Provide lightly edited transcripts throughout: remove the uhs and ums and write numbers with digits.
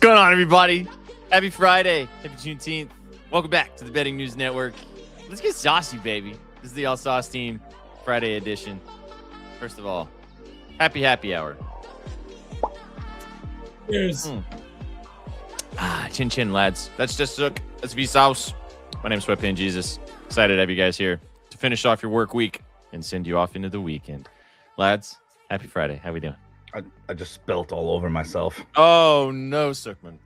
What's going on, everybody? Happy Friday. Happy Juneteenth. Welcome back to the Betting News Network. Let's get saucy, baby. This is the All Sauce Team Friday edition. First of all, happy hour. Cheers. Chin chin, lads. That's just Sook. That's V-Sauce. My name's Sweatpan Jesus. Excited to have you guys here to finish off your work week and send you off into the weekend. Lads, happy Friday. How we doing? I just spilt all over myself. Oh, no, Sookman.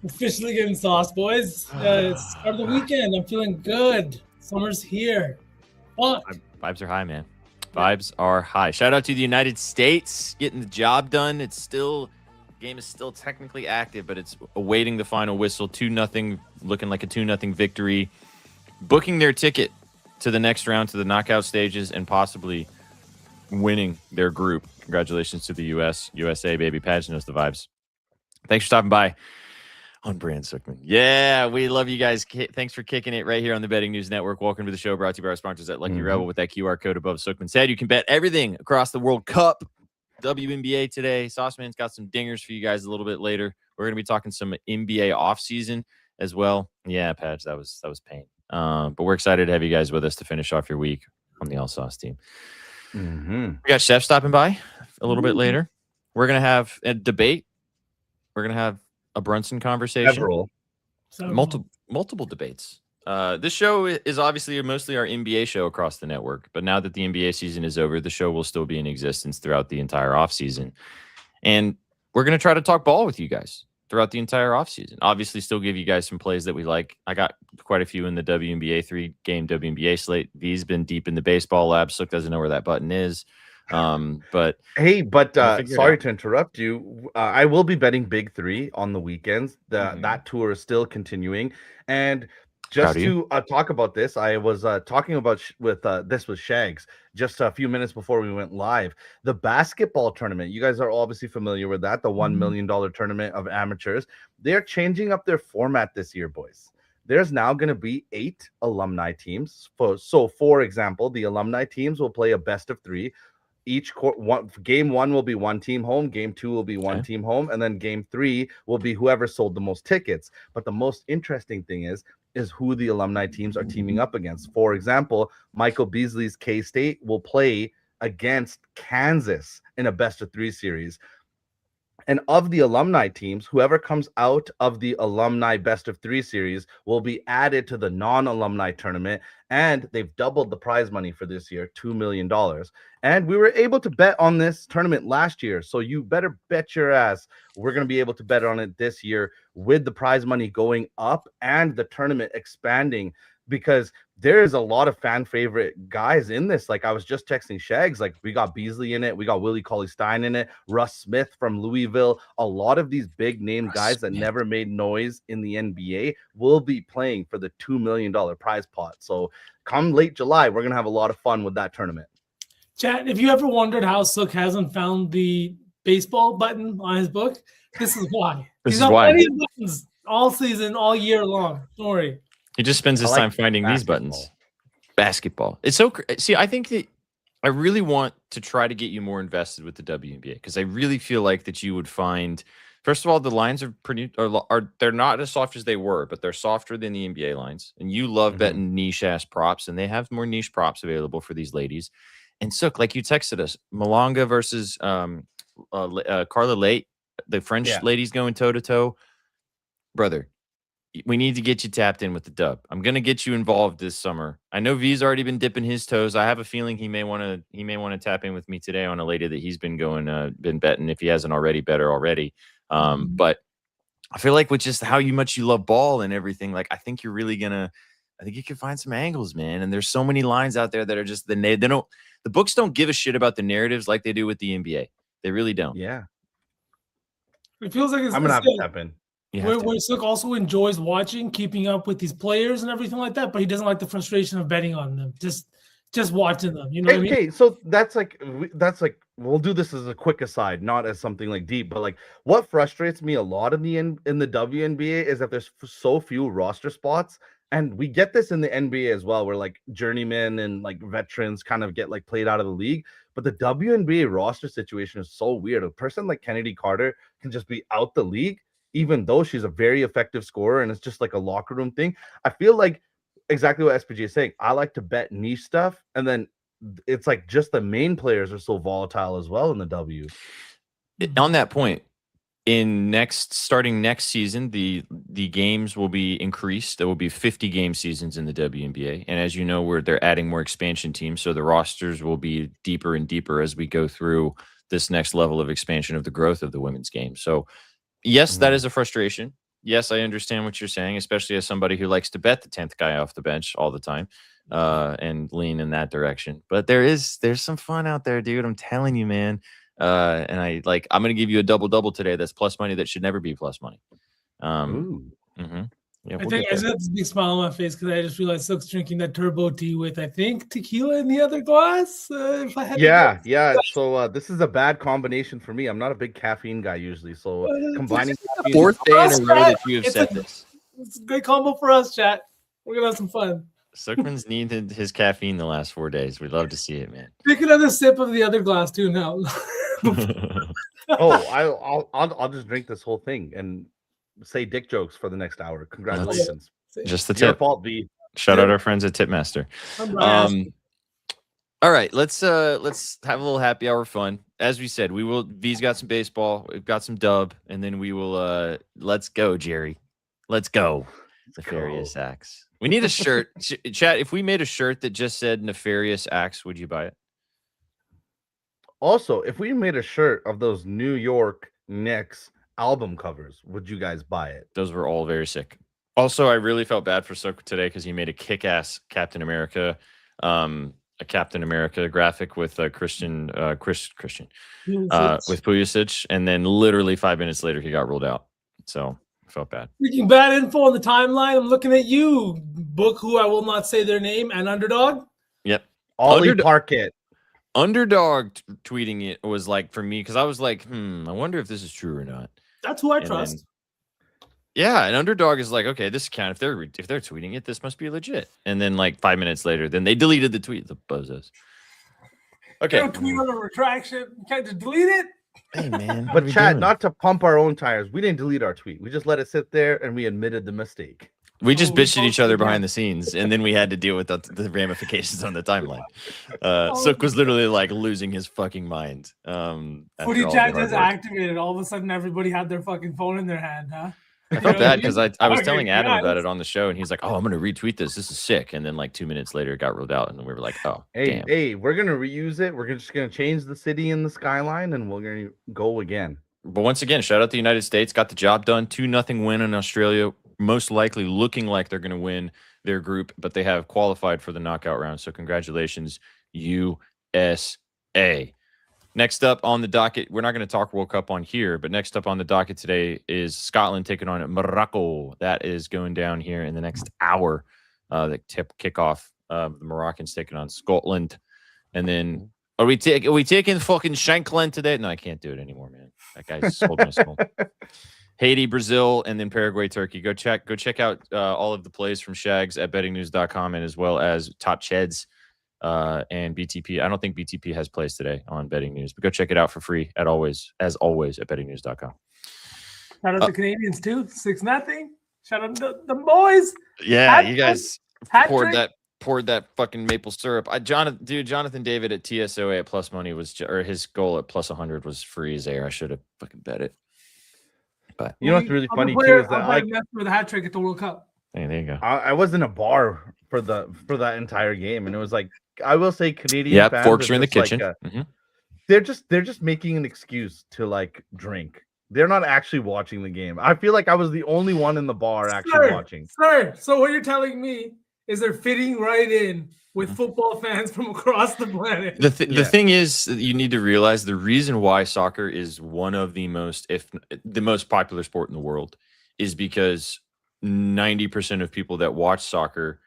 Officially getting sauce, boys. It's start of the weekend. I'm feeling good. Summer's here. Fuck. Vibes are high, man. Vibes are high. Shout out to the United States getting the job done. Game is still technically active, but it's awaiting the final whistle. 2-0, looking like a 2-0 victory. Booking their ticket to the next round, to the knockout stages, and possibly winning their group. Congratulations to the USA, baby. Padge knows the vibes. Thanks for stopping by on Brand Sookman. Yeah, we love you guys. Thanks for kicking it right here on the Betting News Network. Welcome to the show, brought to you by our sponsors at Lucky Rebel with that QR code above Sookman said. You can bet everything across the World Cup. WNBA today. Sauceman's got some dingers for you guys a little bit later. We're going to be talking some NBA offseason as well. Yeah, Padge, that was pain. But we're excited to have you guys with us to finish off your week on the All Sauce Team. We got Chef stopping by a little bit later. We're going to have a debate. We're going to have a Brunson conversation. Multiple debates. This show is obviously mostly our NBA show across the network, but now that the NBA season is over, the show will still be in existence throughout the entire offseason. And we're going to try to talk ball with you guys throughout the entire offseason. Obviously, still give you guys some plays that we like. I got quite a few in the WNBA 3-game WNBA slate. V's been deep in the baseball lab. Sook doesn't know where that button is. Sorry to interrupt you. I will be betting Big Three on the weekends. That tour is still continuing. And just to talk about this, I was talking about with Shags just a few minutes before we went live. The basketball tournament, you guys are obviously familiar with that, the $1 million tournament of amateurs. They're changing up their format this year, boys. There's now going to be 8 alumni teams. So, for example, the alumni teams will play a best of 3. Game 1 will be one team home, game 2 will be one team home, and then game 3 will be whoever sold the most tickets. But the most interesting thing is who the alumni teams are teaming up against. For example, Michael Beasley's K-State will play against Kansas in a best of 3 series. And of the alumni teams, whoever comes out of the alumni best of 3 series will be added to the non-alumni tournament. And they've doubled the prize money for this year, $2 million. And we were able to bet on this tournament last year. So you better bet your ass we're going to be able to bet on it this year with the prize money going up and the tournament expanding, because there is a lot of fan favorite guys in this. Like I was just texting Shags, like we got Beasley in it. We got Willie Cauley-Stein in it. Russ Smith from Louisville. A lot of these big name guys that never made noise in the NBA will be playing for the $2 million prize pot. So come late July, we're going to have a lot of fun with that tournament. Chat, if you ever wondered how Sook hasn't found the baseball button on his book, this is why. He's got plenty of buttons all season, all year long. Don't worry. He just spends his time finding these buttons. Basketball. It's so see. I think that I really want to try to get you more invested with the WNBA, because I really feel like that you would find. First of all, the lines are pretty. They're not as soft as they were, but they're softer than the NBA lines. And you love betting niche ass props, and they have more niche props available for these ladies. And Sook, like you texted us, Malonga versus Carla Late, the French ladies going toe to toe, brother. We need to get you tapped in with the dub. I'm gonna get you involved this summer. I know V's already been dipping his toes. I have a feeling he may want to tap in with me today on a lady that he's been betting, if he hasn't already, better already. But I feel like with just how much you love ball and everything, like I think you're really gonna. I think you can find some angles, man. And there's so many lines out there that are just the books don't give a shit about the narratives like they do with the NBA. They really don't. Yeah. It feels like I'm gonna have to tap in. Where Sook also enjoys watching, keeping up with these players and everything like that, but he doesn't like the frustration of betting on them. Just watching them. You know what I mean? Okay, so that's like we'll do this as a quick aside, not as something like deep, but like what frustrates me a lot in the WNBA is that there's so few roster spots. And we get this in the NBA as well, where like journeymen and like veterans kind of get like played out of the league. But the WNBA roster situation is so weird. A person like Kennedy Carter can just be out the league even though she's a very effective scorer and it's just like a locker room thing. I feel like exactly what SPG is saying. I like to bet niche stuff, and then it's like just the main players are so volatile as well in the W. On that point, starting next season, the games will be increased. There will be 50 game seasons in the WNBA, and as you know, they're adding more expansion teams, so the rosters will be deeper and deeper as we go through this next level of expansion of the growth of the women's game. So, yes, that is a frustration. Yes, I understand what you're saying, especially as somebody who likes to bet the 10th guy off the bench all the time and lean in that direction. But there's some fun out there, dude. I'm telling you, man. And I'm going to give you a double today. That's plus money. That should never be plus money. Yeah, I think I just have this big smile on my face because I just realized Silk's drinking that turbo tea with, I think, tequila in the other glass. If I had So this is a bad combination for me. I'm not a big caffeine guy usually. So combining fourth day in a row that you have said this. It's a great combo for us, chat. We're gonna have some fun. Silkman's needed his caffeine the last 4 days. We'd love to see it, man. Take another sip of the other glass too now. I'll just drink this whole thing and say dick jokes for the next hour. Congratulations. Just the tip. Your fault, B. Shout out our friends at Tipmaster. All right, let's have a little happy hour fun. As we said, V's got some baseball, we've got some dub, and then we will let's go, Jerry. Let's go. Nefarious Acts. We need a shirt. Chat, if we made a shirt that just said Nefarious Acts, would you buy it? Also, if we made a shirt of those New York Knicks album covers, would you guys buy it? Those were all very sick. Also, I really felt bad for Sok today because he made a kick-ass Captain America, graphic with Christian with Pulisic, and then literally 5 minutes later he got ruled out. So I felt bad. Freaking bad info on the timeline. I'm looking at you, book who I will not say their name, and Underdog. Yep. Ollie Parkett. Underdog tweeting it was like for me because I was like, I wonder if this is true or not. That's who I trust. Yeah, an Underdog is like, okay, this account, if they're tweeting it, this must be legit. And then like 5 minutes later, then they deleted the tweet. The bozos. Okay. Don't tweet on a retraction. You can't just delete it. Hey man, but Chad, not to pump our own tires. We didn't delete our tweet. We just let it sit there and we admitted the mistake. We just bitched at each other behind the scenes, and then we had to deal with the ramifications on the timeline. Sook was literally like losing his fucking mind. Footy chat just activated. All of a sudden, everybody had their fucking phone in their hand, huh? I felt bad because I was telling Adam about it on the show, and he's like, "Oh, I'm gonna retweet this. This is sick." And then like 2 minutes later, it got ruled out, and we were like, "Oh, damn. Hey, we're gonna reuse it. We're just gonna change the city and the skyline, and we're gonna go again." But once again, shout out the United States, got the job done. 2-0 win in Australia. Most likely looking like they're going to win their group, but they have qualified for the knockout round. So congratulations, USA. Next up on the docket, we're not going to talk World Cup on here, but next up on the docket today is Scotland taking on Morocco. That is going down here in the next hour. The kickoff. The Moroccans taking on Scotland. And then are we taking fucking Shankland today? No, I can't do it anymore, man. That guy's sold my soul. Haiti, Brazil, and then Paraguay, Turkey. Go check out all of the plays from Shags at bettingnews.com and as well as Top Cheds and BTP. I don't think BTP has plays today on Betting News, but go check it out for free as always at bettingnews.com. Shout out to Canadians too. 6-0. Shout out to the boys. Yeah, you guys poured that fucking maple syrup. Jonathan David at TSOA at plus money or his goal at plus 100 was free as air. I should have fucking bet it. But you know what's really funny too is that I with a hat trick at the World Cup. Hey, there you go. I was in a bar for that entire game, and it was like I will say Canadian fans forks are in the kitchen. They're just making an excuse to like drink. They're not actually watching the game. I feel like I was the only one in the bar actually watching. Sir, so what you're telling me is they're fitting right in with football fans from across the planet. The thing is, you need to realize the reason why soccer is one of the most, if the most popular sport in the world, is because 90% of people that watch soccer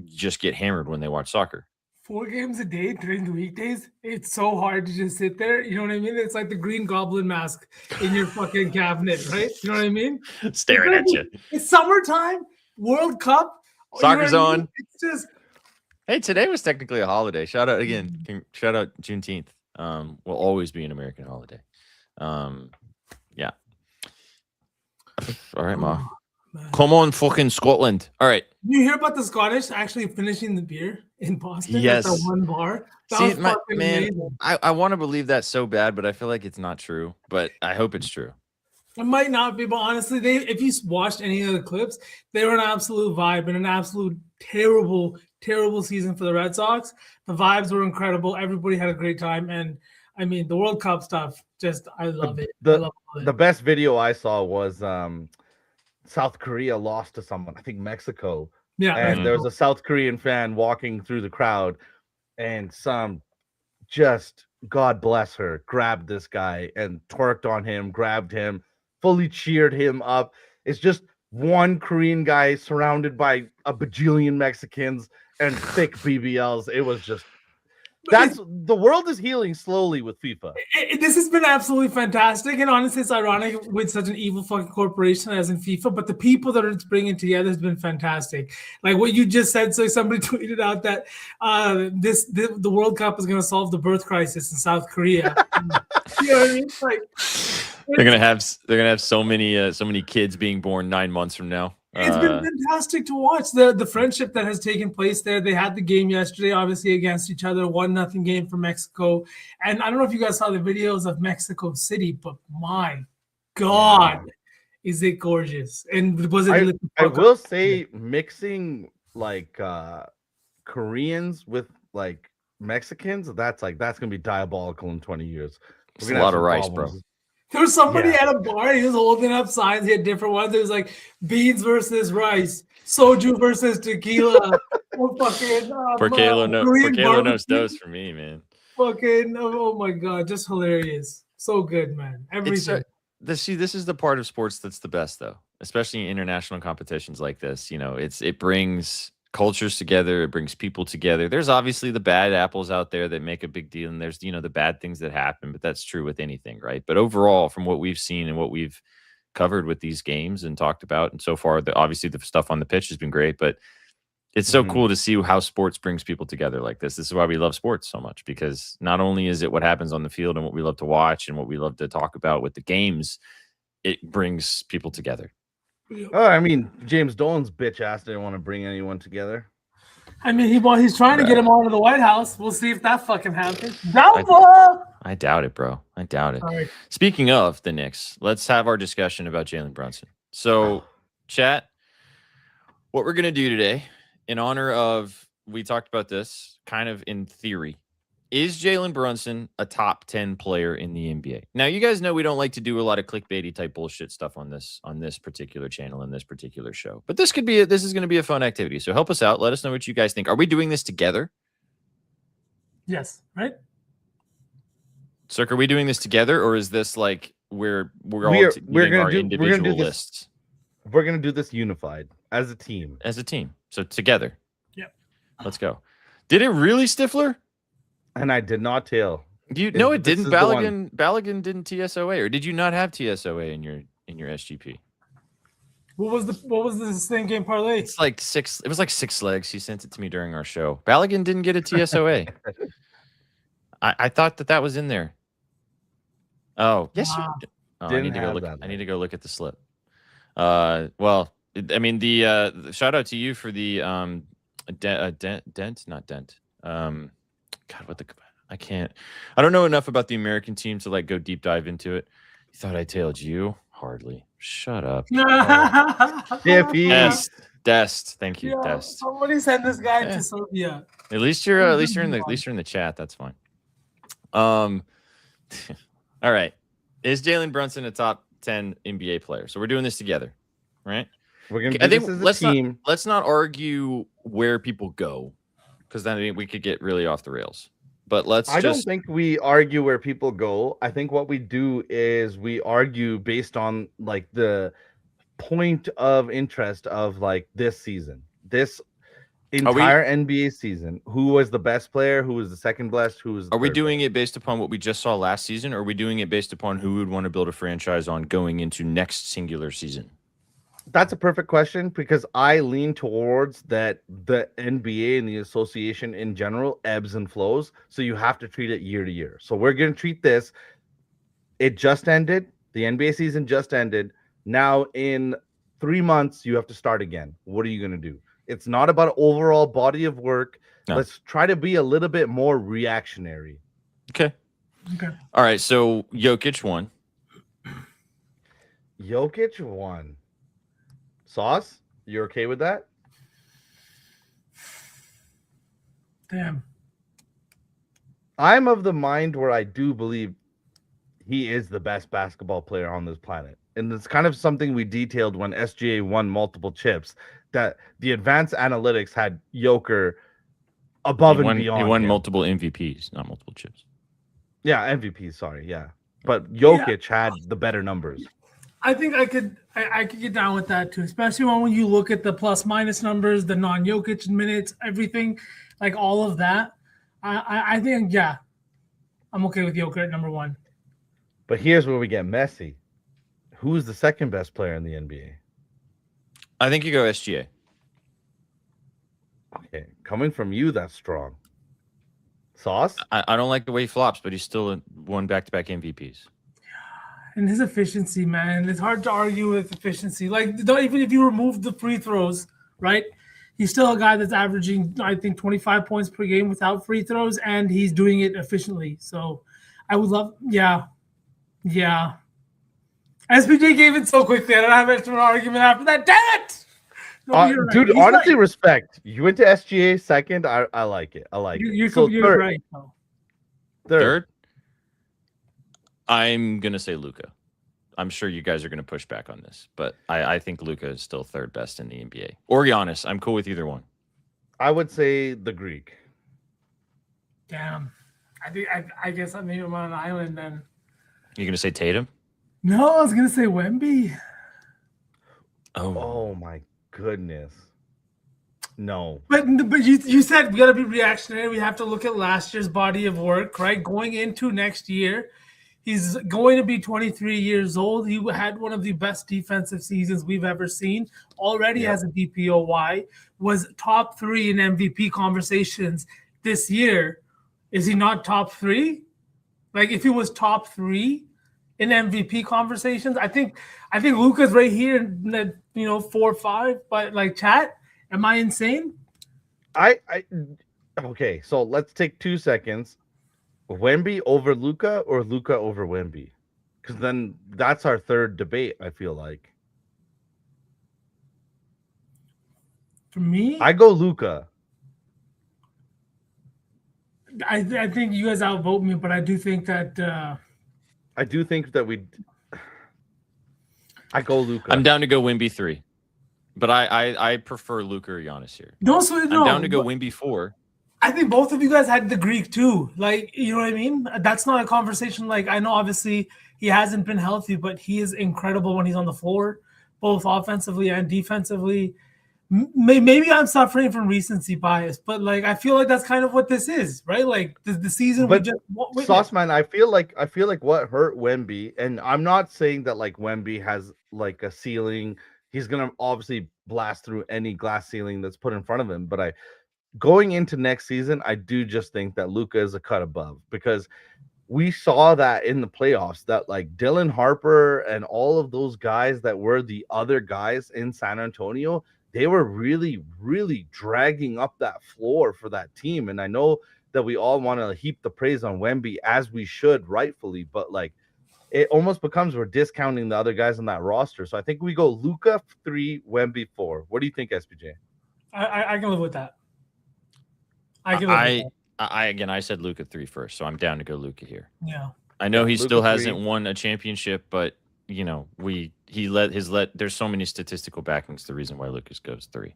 just get hammered when they watch soccer. 4 games a day during the weekdays, it's so hard to just sit there. You know what I mean? It's like the Green Goblin mask in your fucking cabinet, right? You know what I mean? Staring at you. It's summertime, World Cup. Soccer's on. It's just... Hey, today was technically a holiday. Shout out again. Shout out Juneteenth. Will always be an American holiday. Yeah. All right, Ma. Come on, fucking Scotland. All right. You hear about the Scottish actually finishing the beer in Boston? Yes. At the one bar. That See, was fucking amazing. I want to believe that so bad, but I feel like it's not true. But I hope it's true. It might not be, but honestly, if you watched any of the clips, they were an absolute vibe and an absolute terrible, terrible season for the Red Sox. The vibes were incredible. Everybody had a great time. And I mean, the World Cup stuff, I love it. The best video I saw was South Korea lost to someone, I think Mexico. Yeah. And there was a South Korean fan walking through the crowd, and some just, God bless her, grabbed this guy and twerked on him, grabbed him, fully cheered him up. It's just one Korean guy surrounded by a bajillion Mexicans and thick BBLs. It was just, the world is healing slowly with FIFA. This has been absolutely fantastic, and honestly, it's ironic with such an evil fucking corporation as in FIFA. But the people that it's bringing together has been fantastic. Like what you just said. So somebody tweeted out that the World Cup is going to solve the birth crisis in South Korea. You know what I mean? Like they're gonna have so many kids being born 9 months from now. It's been fantastic to watch the friendship that has taken place there. They had the game yesterday, obviously against each other, 1-0 game for Mexico. And I don't know if you guys saw the videos of Mexico City, but my God, is it gorgeous? And was it? I will say, mixing like Koreans with like Mexicans, that's gonna be diabolical in 20 years. It's a lot of rice, bro. There was somebody at a bar, he was holding up signs, he had different ones. It was like beans versus rice, soju versus tequila. Porquelo knows those for me, man. Fucking, oh my God, just hilarious. So good, man. Everything. This is the part of sports that's the best, though, especially in international competitions like this. You know, it brings cultures together, it brings people together. There's obviously the bad apples out there that make a big deal, and there's, the bad things that happen, but that's true with anything, right? But overall, from what we've seen and what we've covered with these games and talked about, and so far, obviously the stuff on the pitch has been great, but it's so cool to see how sports brings people together like this. This is why we love sports so much, because not only is it what happens on the field and what we love to watch and what we love to talk about with the games, it brings people together. Oh, I mean, James Dolan's bitch ass didn't want to bring anyone together. I mean, he's trying to get him on to the White House. We'll see if that fucking happens. I doubt it, bro. I doubt it. Sorry. Speaking of the Knicks, let's have our discussion about Jalen Brunson. So, chat, what we're going to do today, in honor of, we talked about this kind of in theory, is Jalen Brunson a top 10 player in the NBA? Now, you guys know we don't like to do a lot of clickbaity type bullshit stuff on this particular channel and this particular show. But this is going to be a fun activity. So help us out. Let us know what you guys think. Are we doing this together? Yes, right? Cirque, are we doing this together, or is this like we're going to do individual lists? We're going to do this unified as a team. As a team. So together. Yep. Let's go. Did it really, Stifler? And I did not tell. No, it didn't. Balogun didn't TSOA, or did you not have TSOA in your SGP? What was the same game parlay? It's like 6. It was like 6 legs. He sent it to me during our show. Balogun didn't get a TSOA. I thought that was in there. Oh, yes. Wow. I need to go look. I need to go look at the slip. Well, I mean, the shout out to you for the dent. God, I don't know enough about the American team to like go deep dive into it. You thought I tailed you? Hardly. Shut up. Dest. Thank you, Dest. Somebody send this guy to Serbia. At least you're in the chat. That's fine. All right. Is Jalen Brunson a top 10 NBA player? So we're doing this together, right? We're gonna do this as a team. Let's not argue where people go, because then we could get really off the rails. But I don't think we argue where people go. I think what we do is we argue based on like the point of interest of like this season, this entire NBA season. Who was the best player? Who was the second best? Who was? Are we doing it based upon what we just saw last season, or are we doing it based upon who would want to build a franchise on going into next singular season? That's a perfect question, because I lean towards that the NBA and the association in general ebbs and flows. So you have to treat it year to year. So we're going to treat this. It just ended. The NBA season just ended. Now in 3 months, you have to start again. What are you going to do? It's not about overall body of work. No. Let's try to be a little bit more reactionary. Okay. Okay. All right. So Jokic won. Jokic won. Sauce, you're okay with that? Damn. I'm of the mind where I do believe he is the best basketball player on this planet. And it's kind of something we detailed when SGA won multiple chips, that the advanced analytics had Joker above and beyond. He won him. multiple MVPs, not multiple chips. Yeah, MVP, sorry, yeah. But Jokic had the better numbers. I think I could get down with that too, especially when you look at the plus minus numbers, the non-Jokic minutes, everything, like all of that. I think, yeah, I'm okay with Joker at number 1. But here's where we get messy. Who's the second best player in the NBA? I think you go SGA. Okay, coming from you, that's strong. Sauce? I don't like the way he flops, but he's still won back-to-back MVPs. And his efficiency, man, it's hard to argue with efficiency. Like, even if you remove the free throws, right? He's still a guy that's averaging, I think, 25 points per game without free throws, and he's doing it efficiently. So I would love, yeah. SPJ gave it so quickly. I don't have an argument after that. Damn it! No, dude, right. honestly, right. Respect. You went to SGA second. I like it. I like it. You're third. right. Though. Third. I'm going to say Luka. I'm sure you guys are going to push back on this, but I think Luka is still third best in the NBA. Or Giannis. I'm cool with either one. I would say the Greek. Damn. I guess I'm maybe on an island then. You're going to say Tatum? No, I was going to say Wemby. Oh my goodness. No. But you said we got to be reactionary. We have to look at last year's body of work, right? Going into next year, he's going to be 23 years old. He had one of the best defensive seasons we've ever seen. Already has a DPOY. Was top 3 in MVP conversations this year. Is he not top 3? Like, if he was top 3 in MVP conversations, I think Luka's right here in the 4 or 5. But like, chat, am I insane? Okay, so let's take 2 seconds. Wemby over Luka or Luka over Wemby? Because then that's our third debate, I feel like. For me, I go Luka. I think you guys outvote me, but I do think that I go Luka. I'm down to go Wemby 3. But I prefer Luka or Giannis here. I'm down to go Wemby 4. I think both of you guys had the Greek too. Like, you know what I mean? That's not a conversation. Like, I know obviously he hasn't been healthy, but he is incredible when he's on the floor, both offensively and defensively. Maybe I'm suffering from recency bias, but like I feel like that's kind of what this is, right? Like the season. But Sauceman, I feel like what hurt Wemby, and I'm not saying that like Wemby has like a ceiling. He's gonna obviously blast through any glass ceiling that's put in front of him. But going into next season, I do just think that Luka is a cut above, because we saw that in the playoffs that like Dylan Harper and all of those guys that were the other guys in San Antonio, they were really, really dragging up that floor for that team. And I know that we all want to heap the praise on Wemby, as we should rightfully, but like it almost becomes we're discounting the other guys on that roster. So I think we go Luka 3, Wemby 4. What do you think, SPJ? I can live with that. I said Luka 3 first, so I'm down to go Luka here. Yeah. I know he Luka still 3. hasn't won a championship, but there's so many statistical backings. The reason why Lucas goes 3.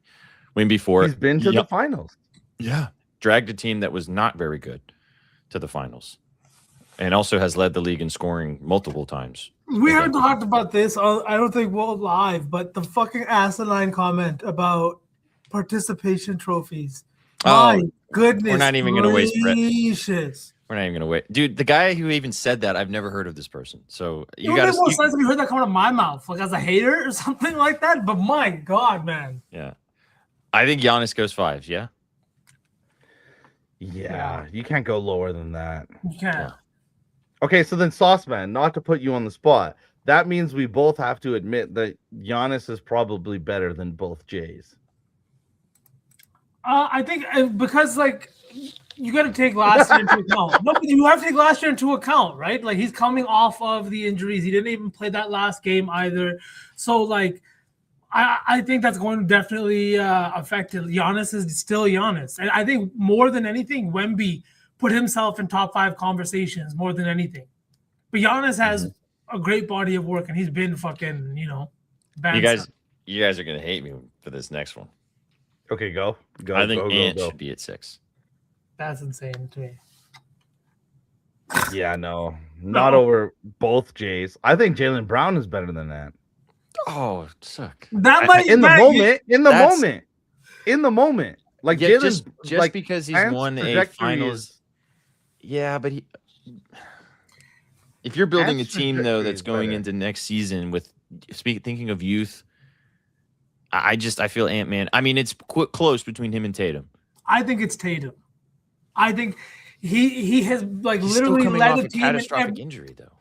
Wemby 4. He's been to the finals. Yeah. Dragged a team that was not very good to the finals. And also has led the league in scoring multiple times. We haven't talked about this. I don't think we'll live, but the fucking asinine comment about participation trophies. My goodness. We're not even going to waste Brett. Gracious. We're not even going to wait. Dude, the guy who even said that, I've never heard of this person. So you got to more sense if you heard that come out of my mouth, like as a hater or something like that. But my God, man. Yeah. I think Giannis goes 5, yeah? Yeah, you can't go lower than that. You can't. Okay, so then Sauceman, not to put you on the spot, that means we both have to admit that Giannis is probably better than both Jays. I think because like you got to take last year into account. No, but you have to take last year into account, right? Like he's coming off of the injuries. He didn't even play that last game either. So like, I think that's going to definitely affect it. Giannis is still Giannis, and I think more than anything, Wemby put himself in top 5 conversations more than anything. But Giannis has a great body of work, and he's been fucking, bad. You guys are gonna hate me for this next one. Okay, go. I think Ant should be at 6. That's insane to me. Yeah, no, not over both Jays. I think Jaylen Brown is better than that. Oh, suck. That might in the moment. Like yeah, Jaylen, just like, because he's won a finals. Yeah, but if you're building a team though that's going into next season with thinking of youth, I feel Ant-Man. I mean, it's close between him and Tatum. I think it's Tatum. I think he has like he's literally still coming led off a team catastrophic injury though.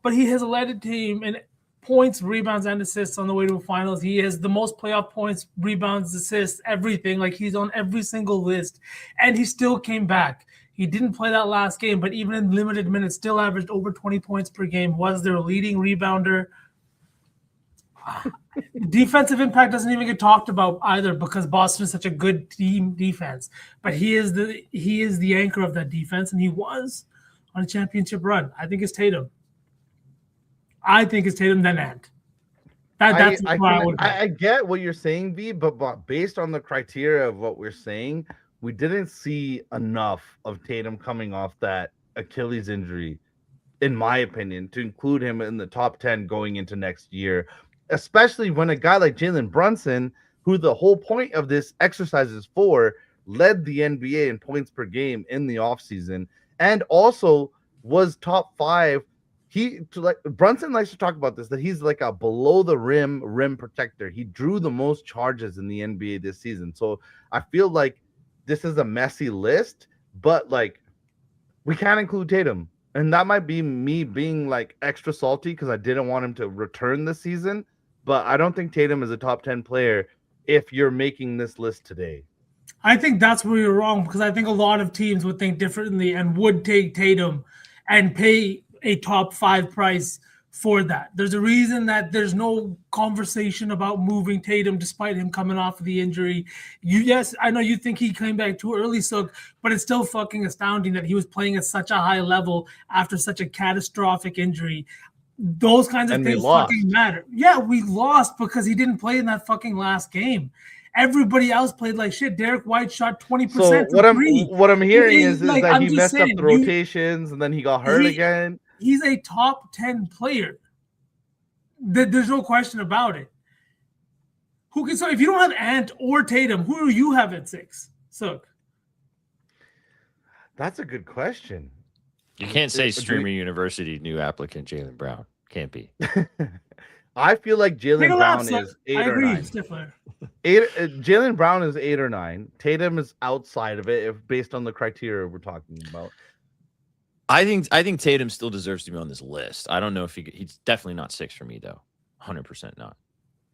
But he has led a team in points, rebounds, and assists on the way to a finals. He has the most playoff points, rebounds, assists, everything. Like he's on every single list, and he still came back. He didn't play that last game, but even in limited minutes, still averaged over 20 points per game. Was their leading rebounder. Defensive impact doesn't even get talked about either because Boston is such a good team defense. But he is the anchor of that defense, and he was on a championship run. I think it's Tatum. I think it's Tatum then Ant. I get what you're saying, V, but based on the criteria of what we're saying, we didn't see enough of Tatum coming off that Achilles injury, in my opinion, to include him in the top 10 going into next year, especially when a guy like Jalen Brunson, who the whole point of this exercise is for, led the NBA in points per game in the offseason and also was top 5. Brunson likes to talk about this, that he's like a below the rim protector. He drew the most charges in the NBA this season. So I feel like this is a messy list, but like we can't include Tatum. And that might be me being like extra salty because I didn't want him to return this season. But I don't think Tatum is a top 10 player if you're making this list today. I think that's where you're wrong because I think a lot of teams would think differently and would take Tatum and pay a top 5 price for that. There's a reason that there's no conversation about moving Tatum despite him coming off of the injury. Yes, I know you think he came back too early, so but it's still fucking astounding that he was playing at such a high level after such a catastrophic injury. Those kinds of things fucking matter. Yeah, we lost because he didn't play in that fucking last game. Everybody else played like shit. Derek White shot 20%. So what I'm hearing is that he messed up the rotations and then he got hurt again. He's a top 10 player. There's no question about it. So if you don't have Ant or Tatum, who do you have at 6? Sook. That's a good question. You can't say Streamer University new applicant Jaylen Brown. Can't be. I feel like Jaylen Brown is 8 or 9. Jaylen Brown is 8 or 9. Tatum is outside of it, based on the criteria we're talking about. I think Tatum still deserves to be on this list. I don't know if he's definitely not 6 for me though. 100% not.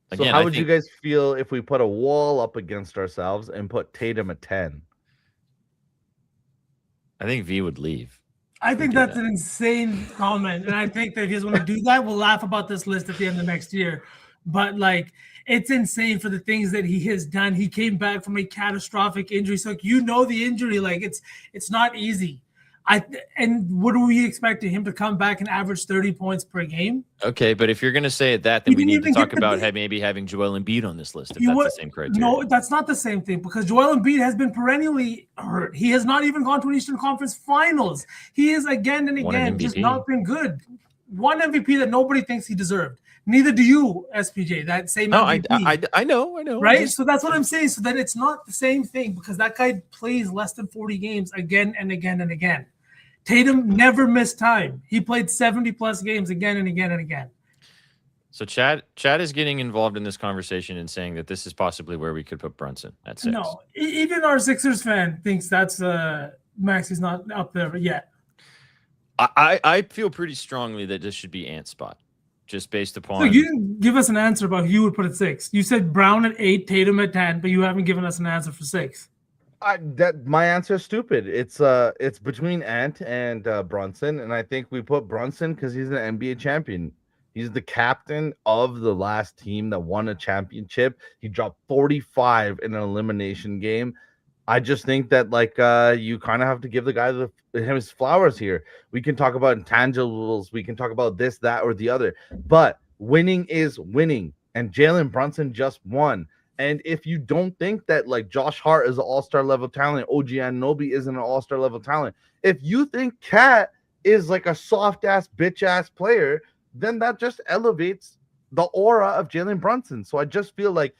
Again, so how would you guys feel if we put a wall up against ourselves and put Tatum at 10? I think V would leave. I think that's an insane comment. And I think that if he doesn't want to do that, we'll laugh about this list at the end of next year. But like, it's insane for the things that he has done. He came back from a catastrophic injury. So the injury, like it's not easy. And what do we expect him to come back and average 30 points per game? Okay, but if you're going to say it that, then we need to talk about maybe having Joel Embiid on this list, if that's the same criteria. No, that's not the same thing because Joel Embiid has been perennially hurt. He has not even gone to an Eastern Conference Finals. He has again and again just not been good. One MVP that nobody thinks he deserved. Neither do you, SPJ, that same MVP. I know. Right? So that's what I'm saying. So that it's not the same thing because that guy plays less than 40 games again and again and again. Tatum never missed time. He played 70-plus games again and again and again. So Chad is getting involved in this conversation and saying that this is possibly where we could put Brunson at 6. No, even our Sixers fan thinks that's Maxi's not up there yet. I feel pretty strongly that this should be Ant's spot. just based upon. So you didn't give us an answer about who you would put at 6. You said Brown at 8, Tatum at 10, but you haven't given us an answer for 6. My answer is stupid. It's between Ant and Brunson, and I think we put Brunson because he's an NBA champion. He's the captain of the last team that won a championship. He dropped 45 in an elimination game. I just think that you kind of have to give the guy his flowers here. We can talk about intangibles, we can talk about this, that, or the other, but winning is winning, and Jalen Brunson just won. And if you don't think that Josh Hart is an all-star level talent, OG Anunoby isn't an all-star level talent, if you think Cat is a soft-ass, bitch-ass player, then that just elevates the aura of Jalen Brunson. So I just feel like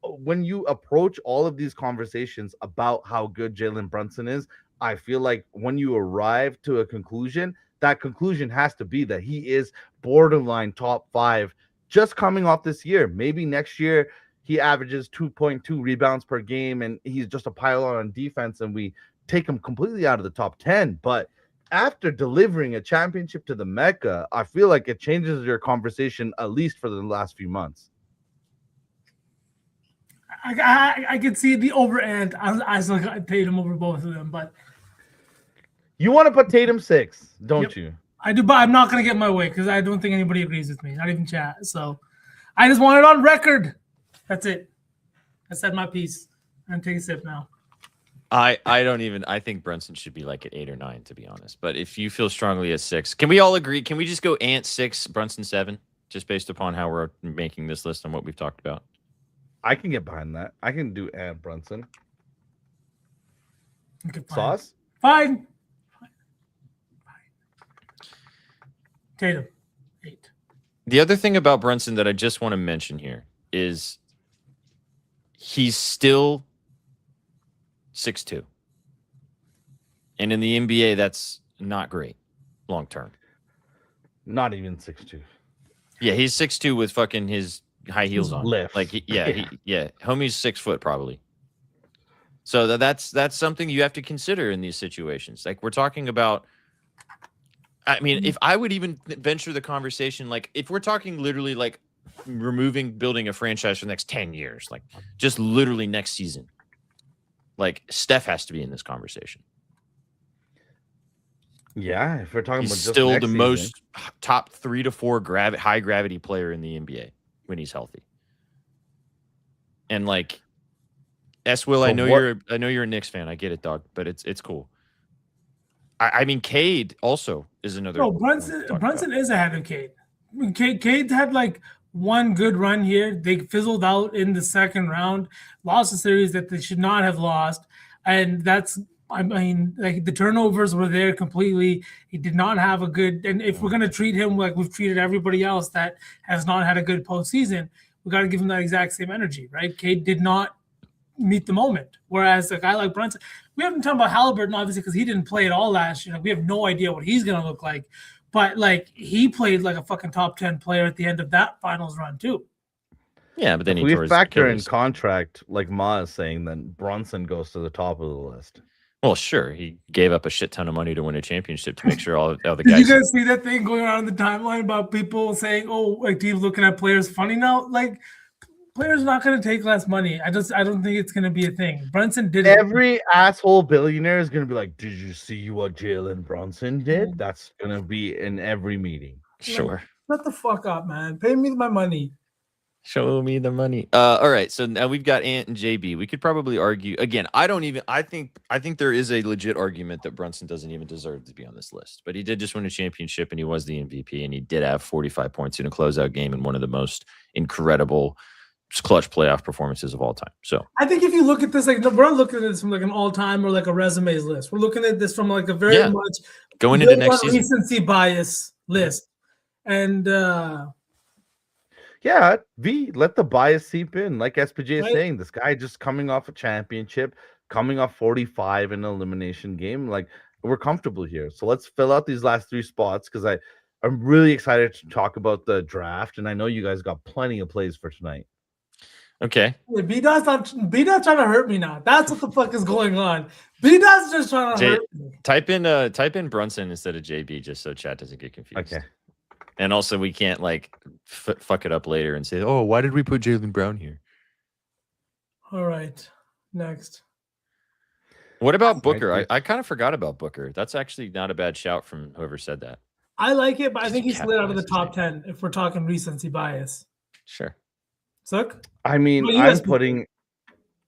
when you approach all of these conversations about how good Jalen Brunson is, I feel like when you arrive to a conclusion, that conclusion has to be that he is borderline top 5 just coming off this year. Maybe next year he averages 2.2 rebounds per game and he's just a pile on defense and we take him completely out of the top 10. But after delivering a championship to the Mecca, I feel like it changes your conversation, at least for the last few months. I could see the over Ant. I still got Tatum over both of them, but you want to put Tatum 6, don't you? I do, but I'm not going to get my way because I don't think anybody agrees with me, not even chat. So I just want it on record. That's it. I said my piece. I'm taking a sip now. I think Brunson should be at 8 or 9, to be honest. But if you feel strongly at 6, can we all agree? Can we just go Ant 6, Brunson 7, just based upon how we're making this list and what we've talked about? I can get behind that. I can do Ant Brunson. Okay, fine. Sauce? Fine. Tatum, 8. The other thing about Brunson that I just want to mention here is he's still 6'2". And in the NBA, that's not great long term. Not even 6'2". Yeah, he's 6'2" with fucking his high heels on. Lift. Homie's 6 foot probably. So that's something you have to consider in these situations. We're talking about, I mean, if I would even venture the conversation, if we're talking literally building a franchise for the next 10 years, just literally next season, Steph has to be in this conversation. Yeah, if we're talking he's about just still next the season. most top 3 to 4 high gravity player in the NBA when he's healthy. And S. Will, So I know you're a Knicks fan. I get it, dog, but it's cool. I mean, Cade also is another. No, Brunson is ahead of Cade. Cade had one good run here. They fizzled out in the second round, lost a series that they should not have lost. And the turnovers were there completely. He did not have a good, and if we're going to treat him like we've treated everybody else that has not had a good postseason, we got to give him that exact same energy, right? Cade did not meet the moment. Whereas a guy like Brunson, we haven't talked about Halliburton, obviously, because he didn't play at all last year. We have no idea what he's going to look like. But he played like a fucking top 10 player at the end of that finals run too. Yeah, but then if we factor in contract, like Ma is saying, then Brunson goes to the top of the list. Well, sure, he gave up a shit ton of money to win a championship to make sure all the guys. Did you guys see that thing going around the timeline about people saying, "Oh, teams looking at players funny now"? Players are not going to take less money. I don't think it's going to be a thing. Brunson did it. Every asshole billionaire is going to be like, "Did you see what Jalen Brunson did?" That's going to be in every meeting. Sure. Shut the fuck up, man. Pay me my money. Show me the money. All right. So now we've got Ant and JB. We could probably argue again. I think there is a legit argument that Brunson doesn't even deserve to be on this list, but he did just win a championship and he was the MVP and he did have 45 points in a closeout game and one of the most incredible clutch playoff performances of all time. So I think if you look at this, we're not looking at this from an all-time or a resumes list. We're looking at this from a very much going into next season recency bias list. And let the bias seep in. Like SPJ is saying, this guy just coming off a championship, coming off 45 in an elimination game. We're comfortable here. So let's fill out these last 3 spots because I'm really excited to talk about the draft. And I know you guys got plenty of plays for tonight. Okay. B-Dot's trying to hurt me now. That's what the fuck is going on. B-Dot's just trying to hurt me. Type in Brunson instead of JB just so chat doesn't get confused. Okay. And also, we can't like fuck it up later and say, "Oh, why did we put Jaylen Brown here?" All right, next. What about Booker? I kind of forgot about Booker. That's actually not a bad shout from whoever said that. I like it, but I think he slid out of the top 10 if we're talking recency bias. Sure. Suck? I mean,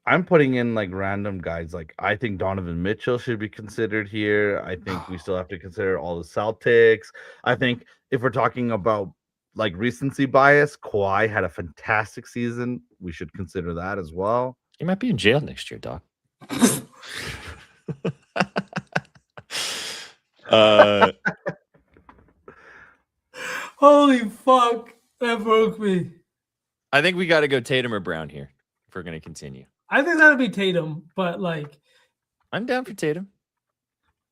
I'm putting in like random guys. Like I think Donovan Mitchell should be considered here. I think we still have to consider all the Celtics. I think if we're talking about like recency bias, Kawhi had a fantastic season. We should consider that as well. He might be in jail next year, Doc. Holy fuck, that broke me. I think we got to go Tatum or Brown here if we're going to continue. I think that'd be Tatum, but like, I'm down for Tatum.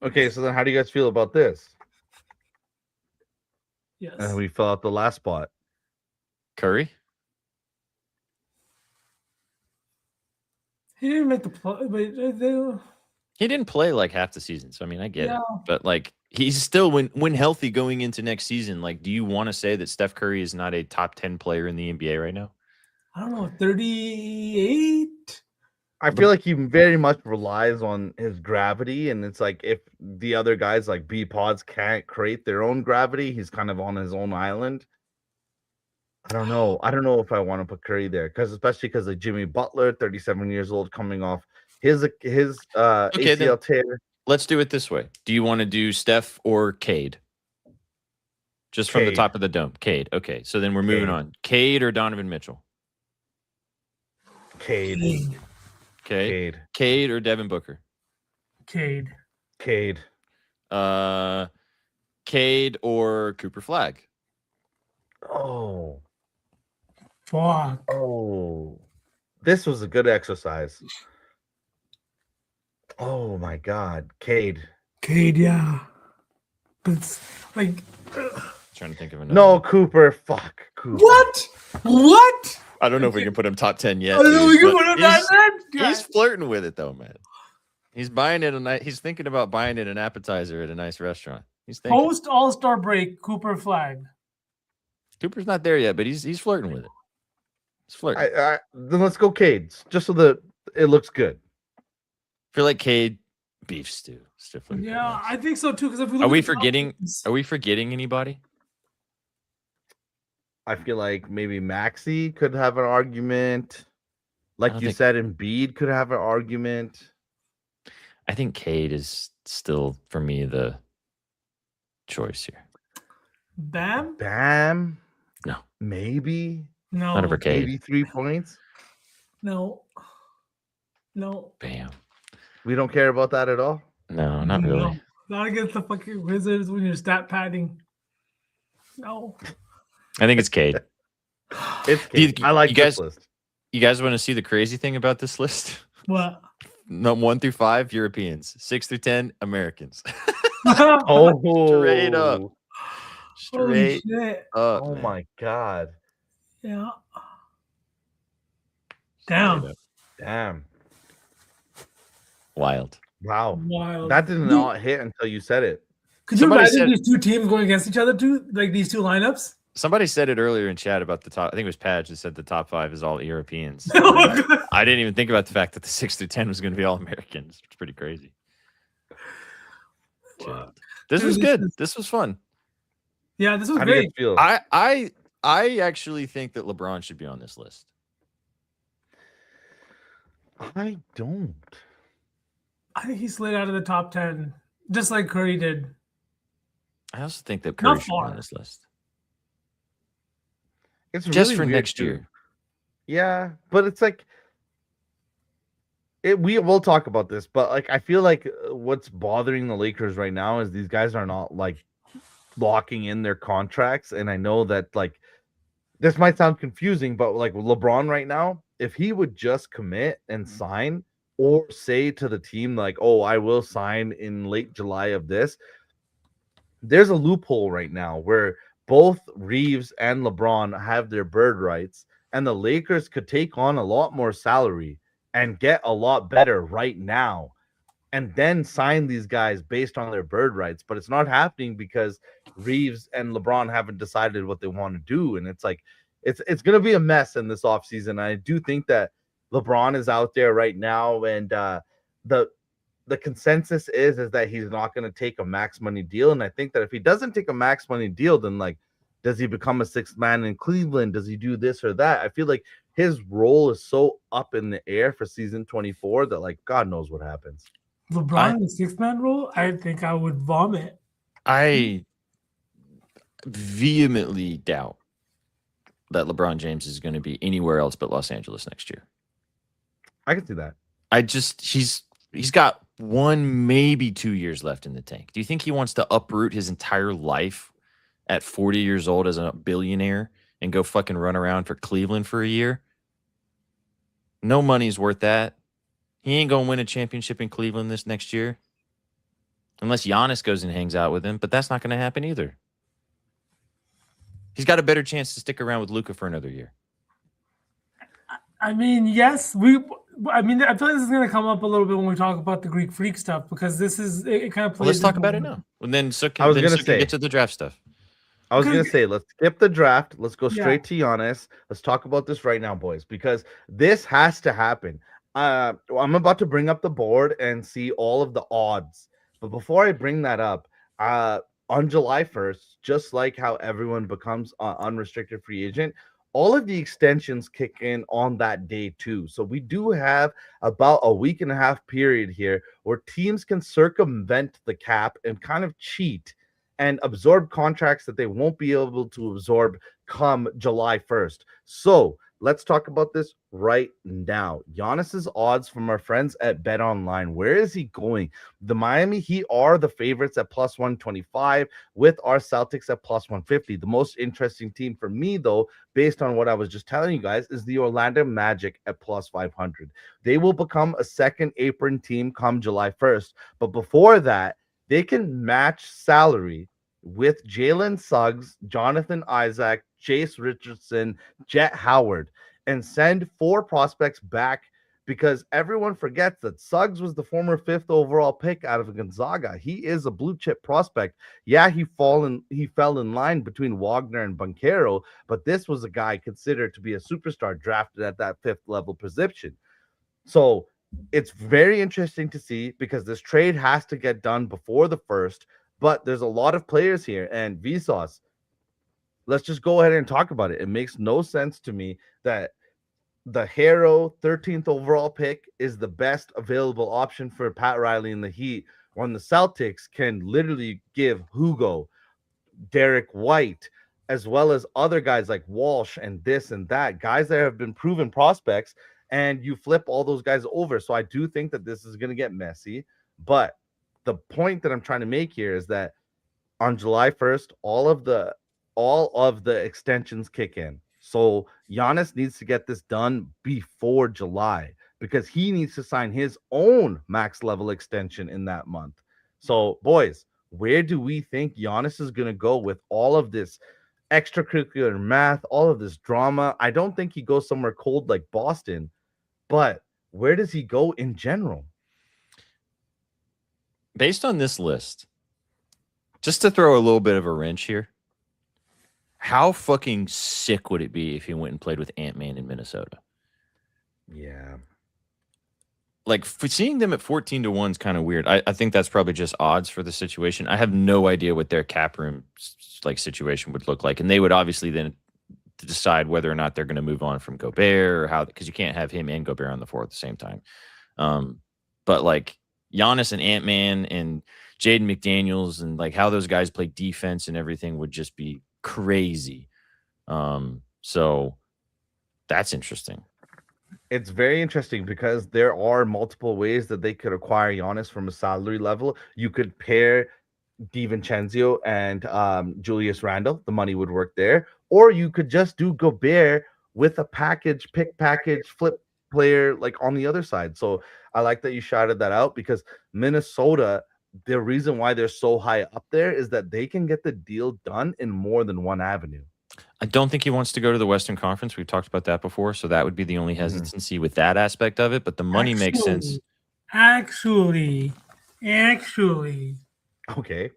Okay, so then how do you guys feel about this? Yes. And we fill out the last spot. Curry. He didn't make the play, but he didn't play like half the season. So I mean, I get it, but like he's still when healthy going into next season. Like, do you want to say that Steph Curry is not a top 10 player in the NBA right now? I don't know, 38. I feel like he very much relies on his gravity, and it's like if the other guys like B pods can't create their own gravity, he's kind of on his own island. I don't know. I don't know if I want to put Curry there especially because like Jimmy Butler, 37 years old, coming off his ACL tear. Let's do it this way. Do you want to do Steph or Cade? Just from the top of the dome. Cade. Okay. So then we're moving on. Cade or Donovan Mitchell? Cade. Okay. Cade or Devin Booker? Cade. Cade or Cooper Flag? Oh. Fuck. Oh. This was a good exercise. Oh my God. Cade, yeah. But it's like trying to think of another. No, Cooper. Fuck. Cooper. What? I don't know if we can put him top 10 yet. I don't know we can put him top 10. He's flirting with it though, man. He's buying it he's thinking about buying it an appetizer at a nice restaurant. He's thinking. Post All-Star break, Cooper Flag. Cooper's not there yet, but he's flirting with it. He's flirting. Then let's go Cade, just so that it looks good. I feel like Cade beef stew. Yeah, I think so too. Because if we are we forgetting anybody? I feel like maybe Maxey could have an argument. Like you said, Embiid could have an argument. I think Cade is still, for me, the choice here. Bam? No. Maybe? No. Not over Cade. Maybe 3 points? No. Bam. We don't care about that at all? No, not really. Not against the fucking Wizards when you're stat padding. No. I think it's Cade. It's Cade. I like this list. You guys want to see the crazy thing about this list? What? No, 1 through 5, Europeans. 6 through 10, Americans. Straight up. Straight up. Oh my God. Yeah. Damn. Wild. Wow. That did not hit until you said it. Could you imagine these two teams going against each other too? Like these two lineups? Somebody said it earlier in chat about the top. I think it was Padge that said the top 5 is all Europeans. I didn't even think about the fact that the 6 through 10 was going to be all Americans. It's pretty crazy. Wow. This was good. This was fun. Yeah, this was great. I actually think that LeBron should be on this list. I don't. I think he slid out of the top 10, just like Curry did. I also think that Curry should be on this list. It's just really for weird next too. year. Yeah, but it's like we'll talk about this, but like I feel like what's bothering the Lakers right now is these guys are not like locking in their contracts. And I know that like this might sound confusing, but like LeBron right now, if he would just commit and sign or say to the team like, oh, I will sign in late July of this, there's a loophole right now where both Reeves and LeBron have their bird rights, and the Lakers could take on a lot more salary and get a lot better right now. and then sign these guys based on their bird rights. But it's not happening because Reeves and LeBron haven't decided what they want to do. And it's like, it's going to be a mess in this offseason. I do think that LeBron is out there right now, and the consensus is that he's not going to take a max money deal. And I think that if he doesn't take a max money deal, then like, does he become a sixth man in Cleveland? Does he do this or that? I feel like his role is so up in the air for season 24 that like God knows what happens. LeBron in the sixth man role, I think I would vomit. I vehemently doubt that LeBron James is going to be anywhere else but Los Angeles next year. I can see that. He's got 1, maybe 2 years left in the tank. Do you think he wants to uproot his entire life at 40 years old as a billionaire and go fucking run around for Cleveland for a year? No money's worth that. He ain't going to win a championship in Cleveland this next year. Unless Giannis goes and hangs out with him, but that's not going to happen either. He's got a better chance to stick around with Luka for another year. I mean, yes, I feel like this is going to come up a little bit when we talk about the Greek Freak stuff, because this is, it kind of plays. Well, let's talk about it now. And then Sook I was going to get to the draft stuff. I was going to say, let's skip the draft. Let's go straight to Giannis. Let's talk about this right now, boys, because this has to happen. I'm about to bring up the board and see all of the odds. But before I bring that up, on July 1st, just like how everyone becomes an unrestricted free agent, all of the extensions kick in on that day too. So we do have about a week and a half period here where teams can circumvent the cap and kind of cheat and absorb contracts that they won't be able to absorb come July 1st. So let's talk about this right now. Giannis's odds from our friends at Bet Online. Where is he going? The Miami Heat are the favorites at plus 125 with our Celtics at plus 150. The most interesting team for me, though, based on what I was just telling you guys, is the Orlando Magic at plus 500. They will become a second apron team come July 1st. But before that, they can match salary with Jalen Suggs, Jonathan Isaac, Chase Richardson, Jet Howard, and send 4 prospects back, because everyone forgets that Suggs was the former 5th overall pick out of Gonzaga. He is a blue chip prospect. Yeah, he fell in line between Wagner and Banchero, but this was a guy considered to be a superstar drafted at that 5th level position. So it's very interesting to see, because this trade has to get done before the 1st, but there's a lot of players here. And Vsauce, let's just go ahead and talk about it. It makes no sense to me that the Harrow 13th overall pick is the best available option for Pat Riley in the Heat, when the Celtics can literally give Hugo, Derek White, as well as other guys like Walsh and this and that, guys that have been proven prospects, and you flip all those guys over. So I do think that this is going to get messy. But the point that I'm trying to make here is that on July 1st, all of the extensions kick in. So Giannis needs to get this done before July, because he needs to sign his own max level extension in that month. So, boys, where do we think Giannis is going to go with all of this extracurricular math, all of this drama? I don't think he goes somewhere cold like Boston, but where does he go in general? Based on this list, just to throw a little bit of a wrench here, how fucking sick would it be if he went and played with Ant-Man in Minnesota? Yeah. Like, seeing them at 14-1 is kind of weird. I think that's probably just odds for the situation. I have no idea what their cap room like situation would look like. And they would obviously then decide whether or not they're going to move on from Gobert, or how, because you can't have him and Gobert on the floor at the same time. But like Giannis and Ant-Man and Jaden McDaniels and like how those guys play defense and everything would just be crazy. So that's interesting. It's very interesting, because there are multiple ways that they could acquire Giannis from a salary level. You could pair DiVincenzo and Julius Randle. The money would work there. Or you could just do Gobert with a pick package, flip player like on the other side. So I like that you shouted that out, because Minnesota, the reason why they're so high up there is that they can get the deal done in more than one avenue. I don't think he wants to go to the Western Conference. We've talked about that before, so that would be the only hesitancy with that aspect of it. But the money makes sense. Actually, Okay.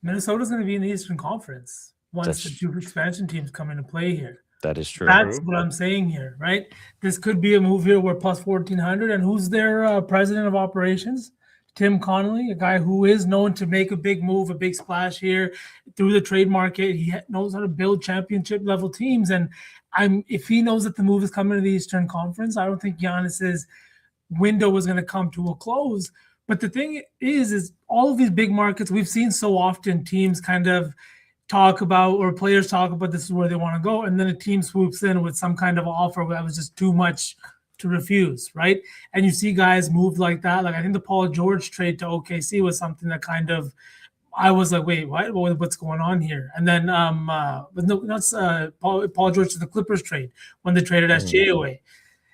Minnesota's going to be in the Eastern Conference once the That's 2 expansion teams come into play here. that is true. That's what I'm saying here, right? This could be a move here where plus 1,400. And who's their president of operations? Tim Connolly, a guy who is known to make a big move, a big splash here through the trade market. He knows how to build championship level teams. And if he knows that the move is coming to the Eastern Conference, I don't think Giannis's window was going to come to a close. But the thing is all of these big markets, we've seen so often teams kind of talk about, or players talk about, this is where they want to go, and then a team swoops in with some kind of offer that was just too much to refuse, right? And you see guys move like that. Like I think the Paul George trade to OKC was something that kind of, I was like, wait, what's going on here? And then Paul George to the Clippers trade when they traded SGA away.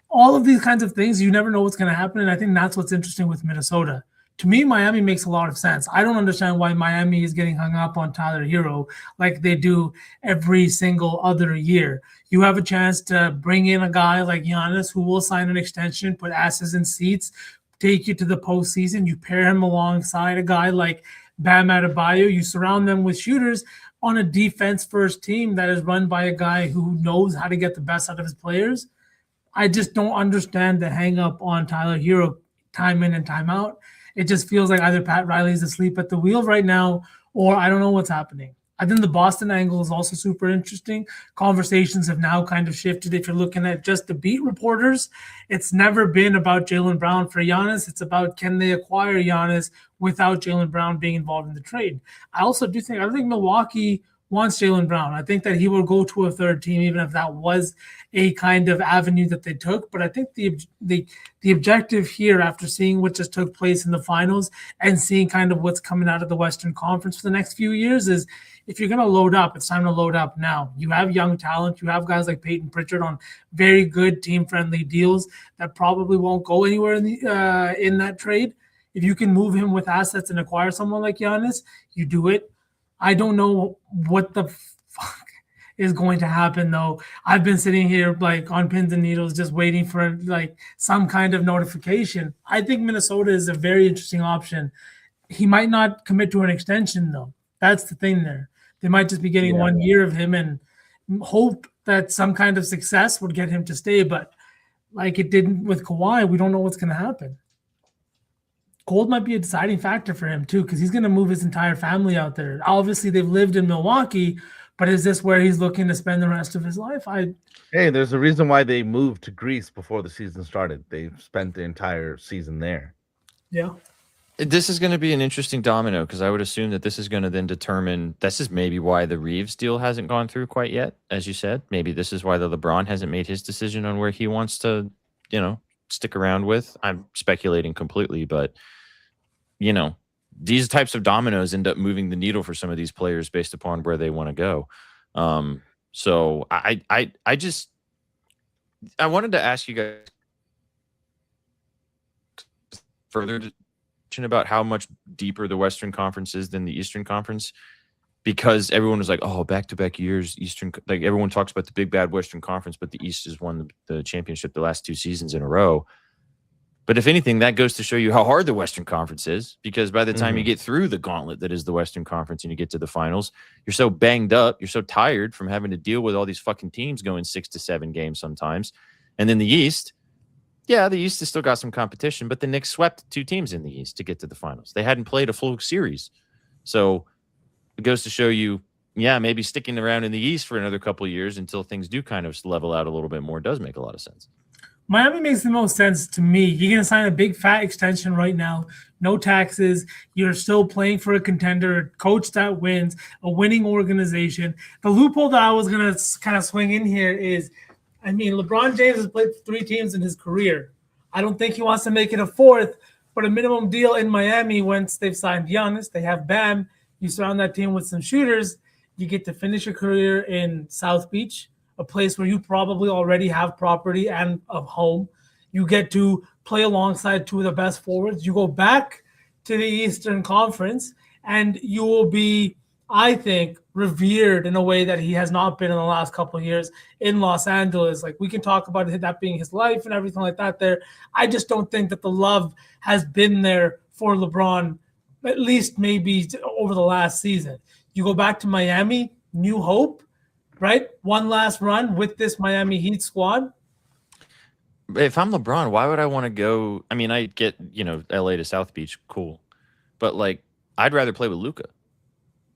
All of these kinds of things, you never know what's going to happen, and I think that's what's interesting with Minnesota. To me, Miami makes a lot of sense. I don't understand why Miami is getting hung up on Tyler Hero like they do every single other year. You have a chance to bring in a guy like Giannis who will sign an extension, put asses in seats, take you to the postseason. You pair him alongside a guy like Bam Adebayo. You surround them with shooters on a defense-first team that is run by a guy who knows how to get the best out of his players. I just don't understand the hang-up on Tyler Hero time in and time out. It just feels like either Pat Riley's asleep at the wheel right now, or I don't know what's happening. I think the Boston angle is also super interesting. Conversations have now kind of shifted. If you're looking at just the beat reporters, it's never been about Jaylen Brown for Giannis. It's about, can they acquire Giannis without Jaylen Brown being involved in the trade? I think Milwaukee wants Jaylen Brown. I think that he will go to a third team, even if that was a kind of avenue that they took. But I think the objective here, after seeing what just took place in the finals and seeing kind of what's coming out of the Western Conference for the next few years, is if you're going to load up, it's time to load up now. You have young talent. You have guys like Peyton Pritchard on very good team-friendly deals that probably won't go anywhere in that trade. If you can move him with assets and acquire someone like Giannis, you do it. I don't know what the fuck is going to happen, though. I've been sitting here like on pins and needles just waiting for like some kind of notification. I think Minnesota is a very interesting option. He might not commit to an extension, though. That's the thing there. They might just be getting 1 year of him and hope that some kind of success would get him to stay. But like it didn't with Kawhi, we don't know what's going to happen. Cold might be a deciding factor for him too, because he's going to move his entire family out there. Obviously, they've lived in Milwaukee, but is this where he's looking to spend the rest of his life? Hey, there's a reason why they moved to Greece before the season started. They spent the entire season there. Yeah. This is going to be an interesting domino, because I would assume that this is going to then determine, this is maybe why the Reeves deal hasn't gone through quite yet, as you said. Maybe this is why the LeBron hasn't made his decision on where he wants to, stick around with. I'm speculating completely, but these types of dominoes end up moving the needle for some of these players based upon where they want to go. So I wanted to ask you guys further about how much deeper the Western Conference is than the Eastern Conference, because everyone was like, oh, back-to-back years, Eastern, like everyone talks about the big bad Western Conference, but the East has won the championship the last 2 seasons in a row. But if anything, that goes to show you how hard the Western Conference is, because by the time you get through the gauntlet that is the Western Conference and you get to the finals, you're so banged up, you're so tired from having to deal with all these fucking teams going 6 to 7 games sometimes. And then the East, the East has still got some competition, but the Knicks swept 2 teams in the East to get to the finals. They hadn't played a full series. So it goes to show you, maybe sticking around in the East for another couple of years until things do kind of level out a little bit more does make a lot of sense. Miami makes the most sense to me. You're going to sign a big fat extension right now, no taxes. You're still playing for a contender, a coach that wins, a winning organization. The loophole that I was going to kind of swing in here is, LeBron James has played for 3 teams in his career. I don't think he wants to make it a 4th, but a minimum deal in Miami once they've signed Giannis, they have Bam. You surround that team with some shooters. You get to finish your career in South Beach, a place where you probably already have property and a home. You get to play alongside 2 of the best forwards. You go back to the Eastern Conference, and you will be I think, revered in a way that he has not been in the last couple of years in Los Angeles. Like, we can talk about that being his life and everything like that there. I just don't think that the love has been there for LeBron, at least maybe over the last season. You go back to Miami, new hope, right? One last run with this Miami Heat squad. If I'm LeBron, why would I want to go? I mean, I get, LA to South Beach, cool. But, like, I'd rather play with Luka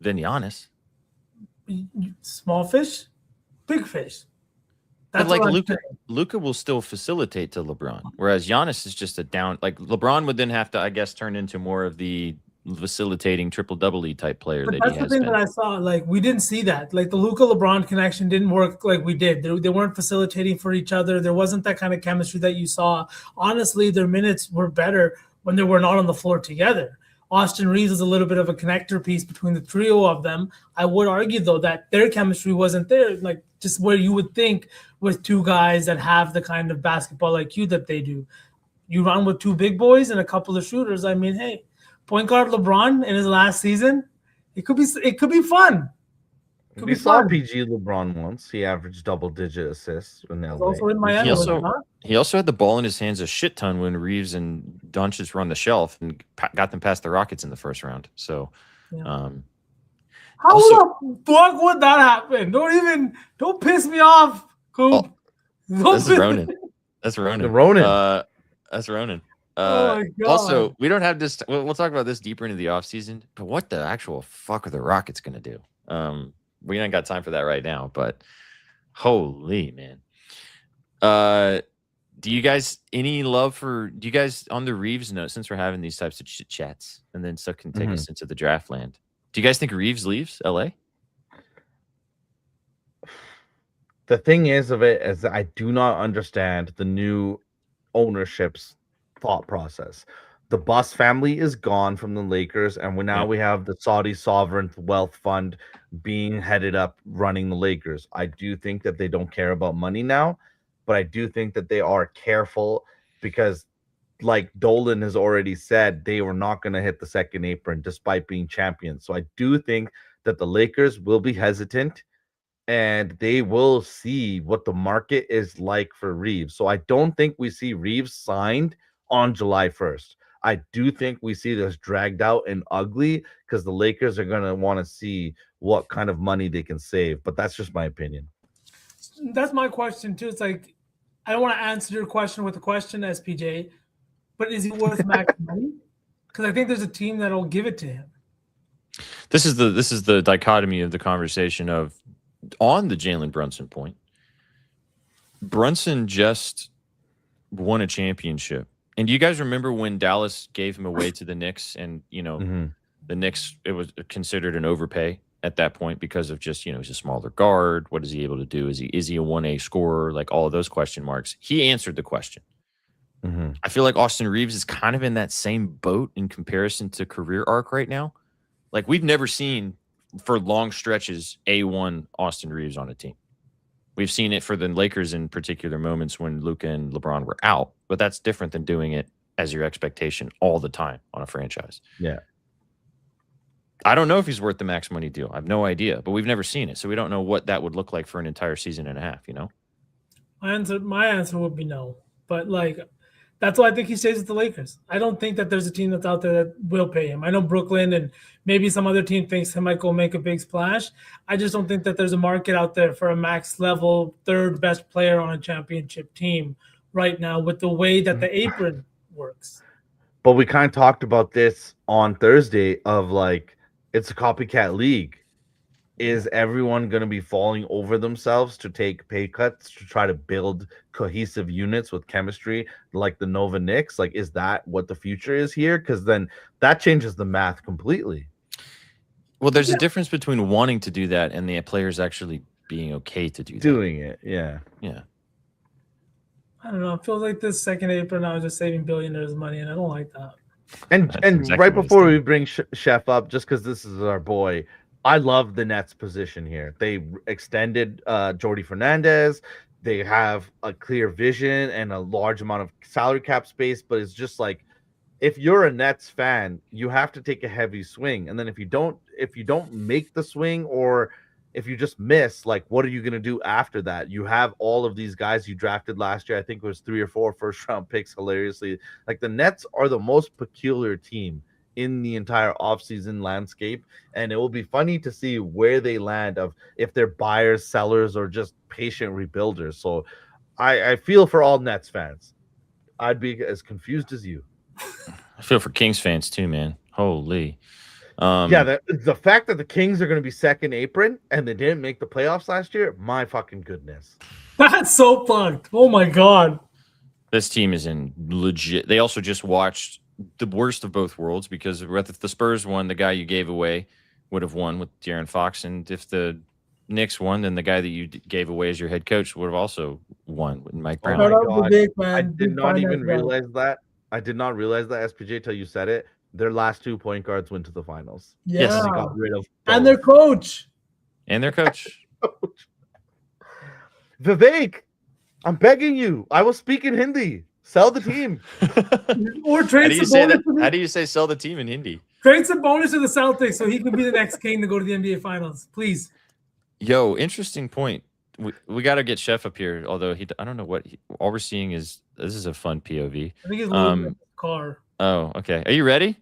than Giannis. Small fish, big fish. That's but like Luka will still facilitate to LeBron, whereas Giannis is just a down. Like LeBron would then have to, I guess, turn into more of the facilitating triple-double type player. But that's the thing that I saw. Like, we didn't see that. Like, the Luka-LeBron connection didn't work like we did. They weren't facilitating for each other. There wasn't that kind of chemistry that you saw. Honestly, their minutes were better when they were not on the floor together. Austin Reeves is a little bit of a connector piece between the trio of them. I would argue, though, that their chemistry wasn't there, like just where you would think with two guys that have the kind of basketball IQ that they do. You run with two big boys and a couple of shooters. I mean, hey, point guard LeBron in his last season, it could be fun. We saw PG LeBron once. He averaged double-digit assists in LA. Also in Miami. He also had the ball in his hands a shit ton when Reeves and Doncic run the shelf and got them past the Rockets in the first round. So, yeah. How the fuck would that happen? Don't piss me off, Coop. That's Ronan. That's Ronan. That's Ronan. Oh my God. Also, we don't have this. We'll talk about this deeper into the offseason. But what the actual fuck are the Rockets going to do? We ain't got time for that right now, but holy man. Do you guys on the Reeves note, since we're having these types of chats and then so can take us into the draft land? Do you guys think Reeves leaves LA? The thing is that I do not understand the new ownership's thought process. The Buss family is gone from the Lakers, and we have the Saudi sovereign wealth fund being headed up running the Lakers. I do think that they don't care about money now, but I do think that they are careful because, like Dolan has already said, they were not going to hit the second apron despite being champions. So I do think that the Lakers will be hesitant and they will see what the market is like for Reeves. So I don't think we see Reeves signed on July 1st. I do think we see this dragged out and ugly because the Lakers are going to want to see what kind of money they can save. But that's just my opinion. That's my question, too. It's like, I don't want to answer your question with a question, SPJ, but is he worth max money? Because I think there's a team that'll give it to him. This is the dichotomy of the conversation of on the Jalen Brunson point. Brunson just won a championship. And do you guys remember when Dallas gave him away to the Knicks and, the Knicks, it was considered an overpay at that point because of just, he's a smaller guard. What is he able to do? Is he a 1A scorer? Like all of those question marks. He answered the question. I feel like Austin Reeves is kind of in that same boat in comparison to career arc right now. Like we've never seen for long stretches A1 Austin Reeves on a team. We've seen it for the Lakers in particular moments when Luka and LeBron were out, but that's different than doing it as your expectation all the time on a franchise. Yeah. I don't know if he's worth the max money deal. I have no idea, but we've never seen it. So we don't know what that would look like for an entire season and a half, My answer would be no. But that's why I think he stays with the Lakers. I don't think that there's a team that's out there that will pay him. I know Brooklyn and maybe some other team thinks he might go make a big splash. I just don't think that there's a market out there for a max level third best player on a championship team right now with the way that the apron works. But we kind of talked about this on Thursday of it's a copycat league. Is everyone going to be falling over themselves to take pay cuts to try to build cohesive units with chemistry like the Nova Knicks? Is that what the future is here? Because then that changes the math completely. Well, there's a difference between wanting to do that and the players actually being okay to do that. Doing it, yeah. Yeah. I don't know. It feels like this second apron now is just saving billionaires money, and I don't like that. And exactly right before we bring Chef up, just because this is our boy, I love the Nets' position here. They extended Jordy Fernandez. They have a clear vision and a large amount of salary cap space, but it's just if you're a Nets fan, you have to take a heavy swing. And then if you don't make the swing, or if you just miss, like, what are you going to do after that? You have all of these guys you drafted last year. I think it was 3 or 4 first round picks, hilariously. Like, the Nets are the most peculiar team in the entire offseason landscape. And it will be funny to see where they land, of if they're buyers, sellers, or just patient rebuilders. So I feel for all Nets fans. I'd be as confused as you. I feel for Kings fans too, man. Holy. The fact that the Kings are going to be second apron and they didn't make the playoffs last year, my fucking goodness. That's so fucked. Oh my god. This team is in legit. They also just watched the worst of both worlds, because if the Spurs won, the guy you gave away would have won with De'Aaron Fox, and if the Knicks won, then the guy that you gave away as your head coach would have also won with Mike Brown. Oh my God. I did not even realize that. I did not realize that, SPJ, till you said it. Their last 2 point guards went to the finals. Yeah. Yes, they got rid of both. And their coach. Vivek, I'm begging you. I will speak in Hindi. Sell the team. Or trade How do you say that? How do you say sell the team in Hindi? Trade some bonus to the Celtics so he can be the next king to go to the NBA Finals, please. Yo, interesting point. We got to get Chef up here, although I don't know what all we're seeing is this is a fun POV. I think he's looking at the car. Oh, okay. Are you ready?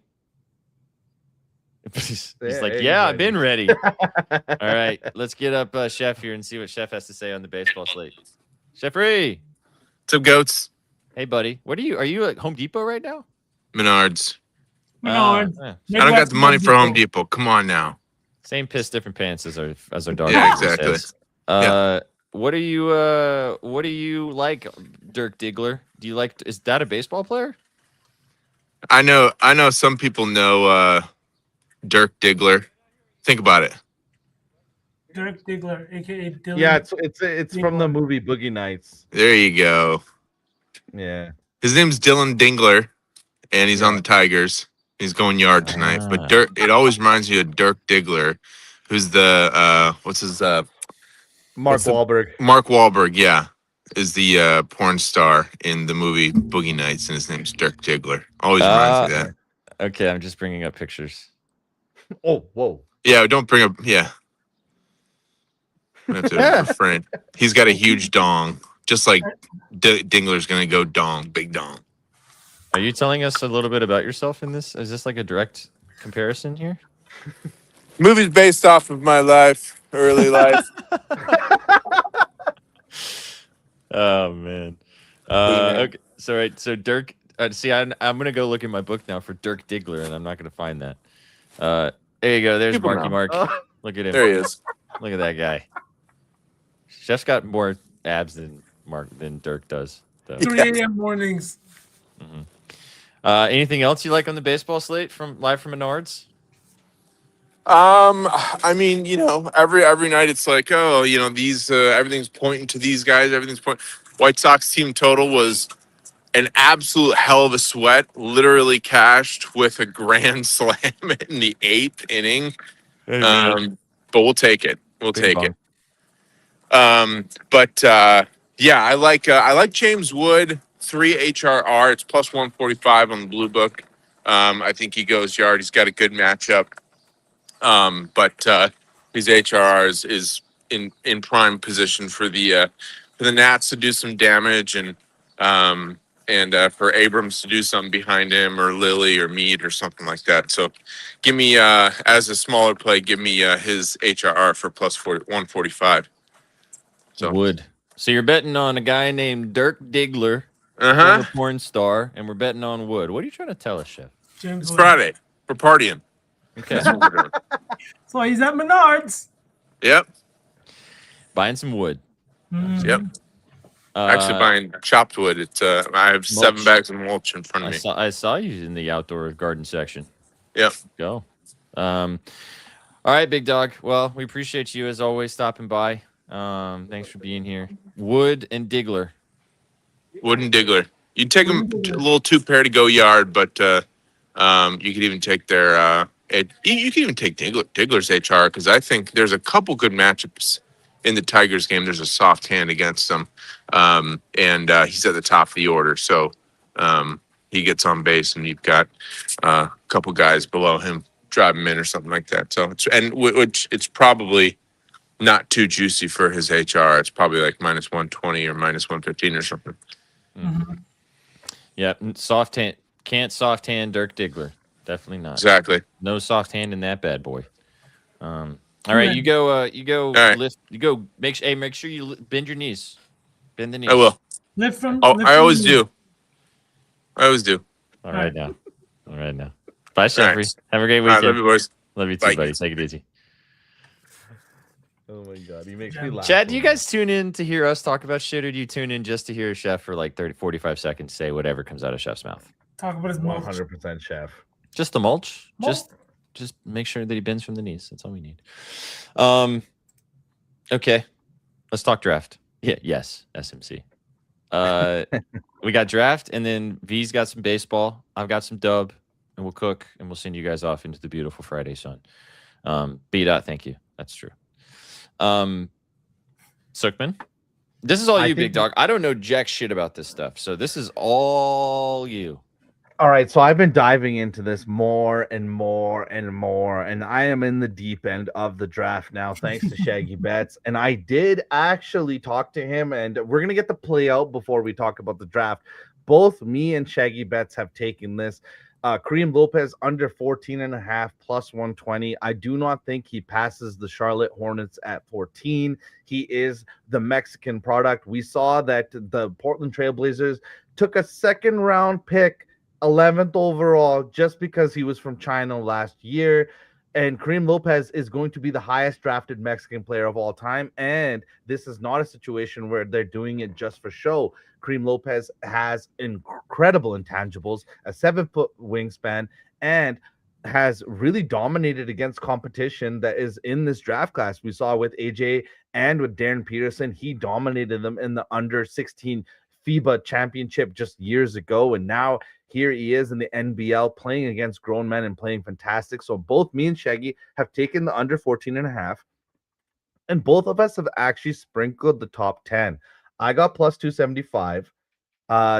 He's like, yeah, I've been ready. All right, let's get up Chef here and see what Chef has to say on the baseball slate. Chef-ree. What's up, goats? Hey, buddy. Are you at Home Depot right now? Menards. Menards. I don't got the money for Home Depot. Come on now. Same piss, different pants as our dog. Yeah, exactly. What do you like, Dirk Diggler? Is that a baseball player? I know some people know Dirk Diggler. Think about it. Dirk Diggler, aka Dylan. Yeah, it's from the movie Boogie Nights. There you go. Yeah. His name's Dylan Dingler, and he's on the Tigers. He's going yard tonight. But Dirk, it always reminds me of Dirk Diggler, who's the Mark Wahlberg. Mark Wahlberg, yeah, is the porn star in the movie Boogie Nights, and his name's Dirk Diggler. Always reminds me of that. Okay, I'm just bringing up pictures. Oh, whoa. Yeah, don't bring up. Yeah, I have to refrain. He's got a huge dong, just like Dingler's gonna go dong, big dong. Are you telling us a little bit about yourself in this? Is this like a direct comparison here? Movie's based off of my life, early life. Oh man. Okay. So Dirk. See, I'm gonna go look in my book now for Dirk Diggler, and I'm not gonna find that. There you go. There's Marky Mark. Look at him. There he is. Look at that guy. Chef's got more abs than Dirk does. 3 a.m. mornings. Mm-hmm. Anything else you like on the baseball slate live from Menards? I mean, every night it's like, oh, these everything's pointing to these guys. Everything's pointing. White Sox team total was an absolute hell of a sweat. Literally cashed with a grand slam in the 8th inning. But we'll take it. We'll take it. Yeah, I like James Wood. 3 HRR. It's plus 145 on the Blue Book. I think he goes yard. He's got a good matchup. But his HRR is in prime position for the Nats to do some damage, and for Abrams to do something behind him, or Lilly or Mead or something like that. So give me as a smaller play, give me his HRR for plus 145. So Wood. So you're betting on a guy named Dirk Diggler, former porn star, and we're betting on Wood. What are you trying to tell us, Chef? It's Friday. We're partying. Okay. So he's at Menards. Yep. Buying some wood. Mm. Yep. Actually buying chopped wood. It's I have 7 bags of mulch in front of me. I saw you in the outdoor garden section. Yep. Go. All right, big dog. Well, we appreciate you as always stopping by. Thanks for being here. Wood and Diggler. Wood and Diggler. You take them a little 2 pair to go yard, but you could even take their you can even take Diggler's HR, because I think there's a couple good matchups in the Tigers game. There's a soft hand against them, and he's at the top of the order. So, he gets on base and you've got a couple guys below him drive him in or something like that. So which it's probably not too juicy for his HR. It's probably like -120 or -115 or something. Mm-hmm. Yeah, soft hand can't soft hand Dirk Diggler. Definitely not. Exactly. No soft hand in that bad boy. All right, you go. You go right. lift. You go. Make sure you bend your knees. Bend the knees. I will. Lift from. Oh, lift I from always the- do. I always do. All right now. All right now. Bye, Sheffrey. All right. Have a great All right, weekend. love you, boys. Love you too, Bye. buddy. Take it easy. Oh my god, he makes me laugh. Chad, do you guys tune in to hear us talk about shit, or do you tune in just to hear Chef for like 30, 45 seconds say whatever comes out of Chef's mouth? Talk about his mulch. 100% chef. Just the mulch? Mulch. Just make sure that he bends from the knees. That's all we need. Okay. Let's talk draft. Yeah, yes, SMC. We got draft, and then V's got some baseball. I've got some dub, and we'll cook, and we'll send you guys off into the beautiful Friday sun. B-Dot, thank you. That's true. Sookman, this is all you, big dog. I don't know jack shit about this stuff, so this is all you. All right, so I've been diving into this more and more and more, and I am in the deep end of the draft now, thanks to Shaggy Betts. And I did actually talk to him, and we're gonna get the play out before we talk about the draft. Both me and Shaggy Betts have taken this. Kareem Lopez under 14.5 plus 120. I do not think he passes the Charlotte Hornets at 14. He is the Mexican product. We saw that the Portland Trailblazers took a second round pick, 11th overall, just because he was from China last year. And Kareem Lopez is going to be the highest drafted Mexican player of all time. And this is not a situation where they're doing it just for show. Kareem Lopez has incredible intangibles, a 7-foot wingspan, and has really dominated against competition that is in this draft class. We saw with AJ and with Darren Peterson, he dominated them in the under 16 FIBA championship just years ago. And now here he is in the NBL playing against grown men and playing fantastic. So both me and Shaggy have taken the under 14.5, and both of us have actually sprinkled the top 10. I got plus 275.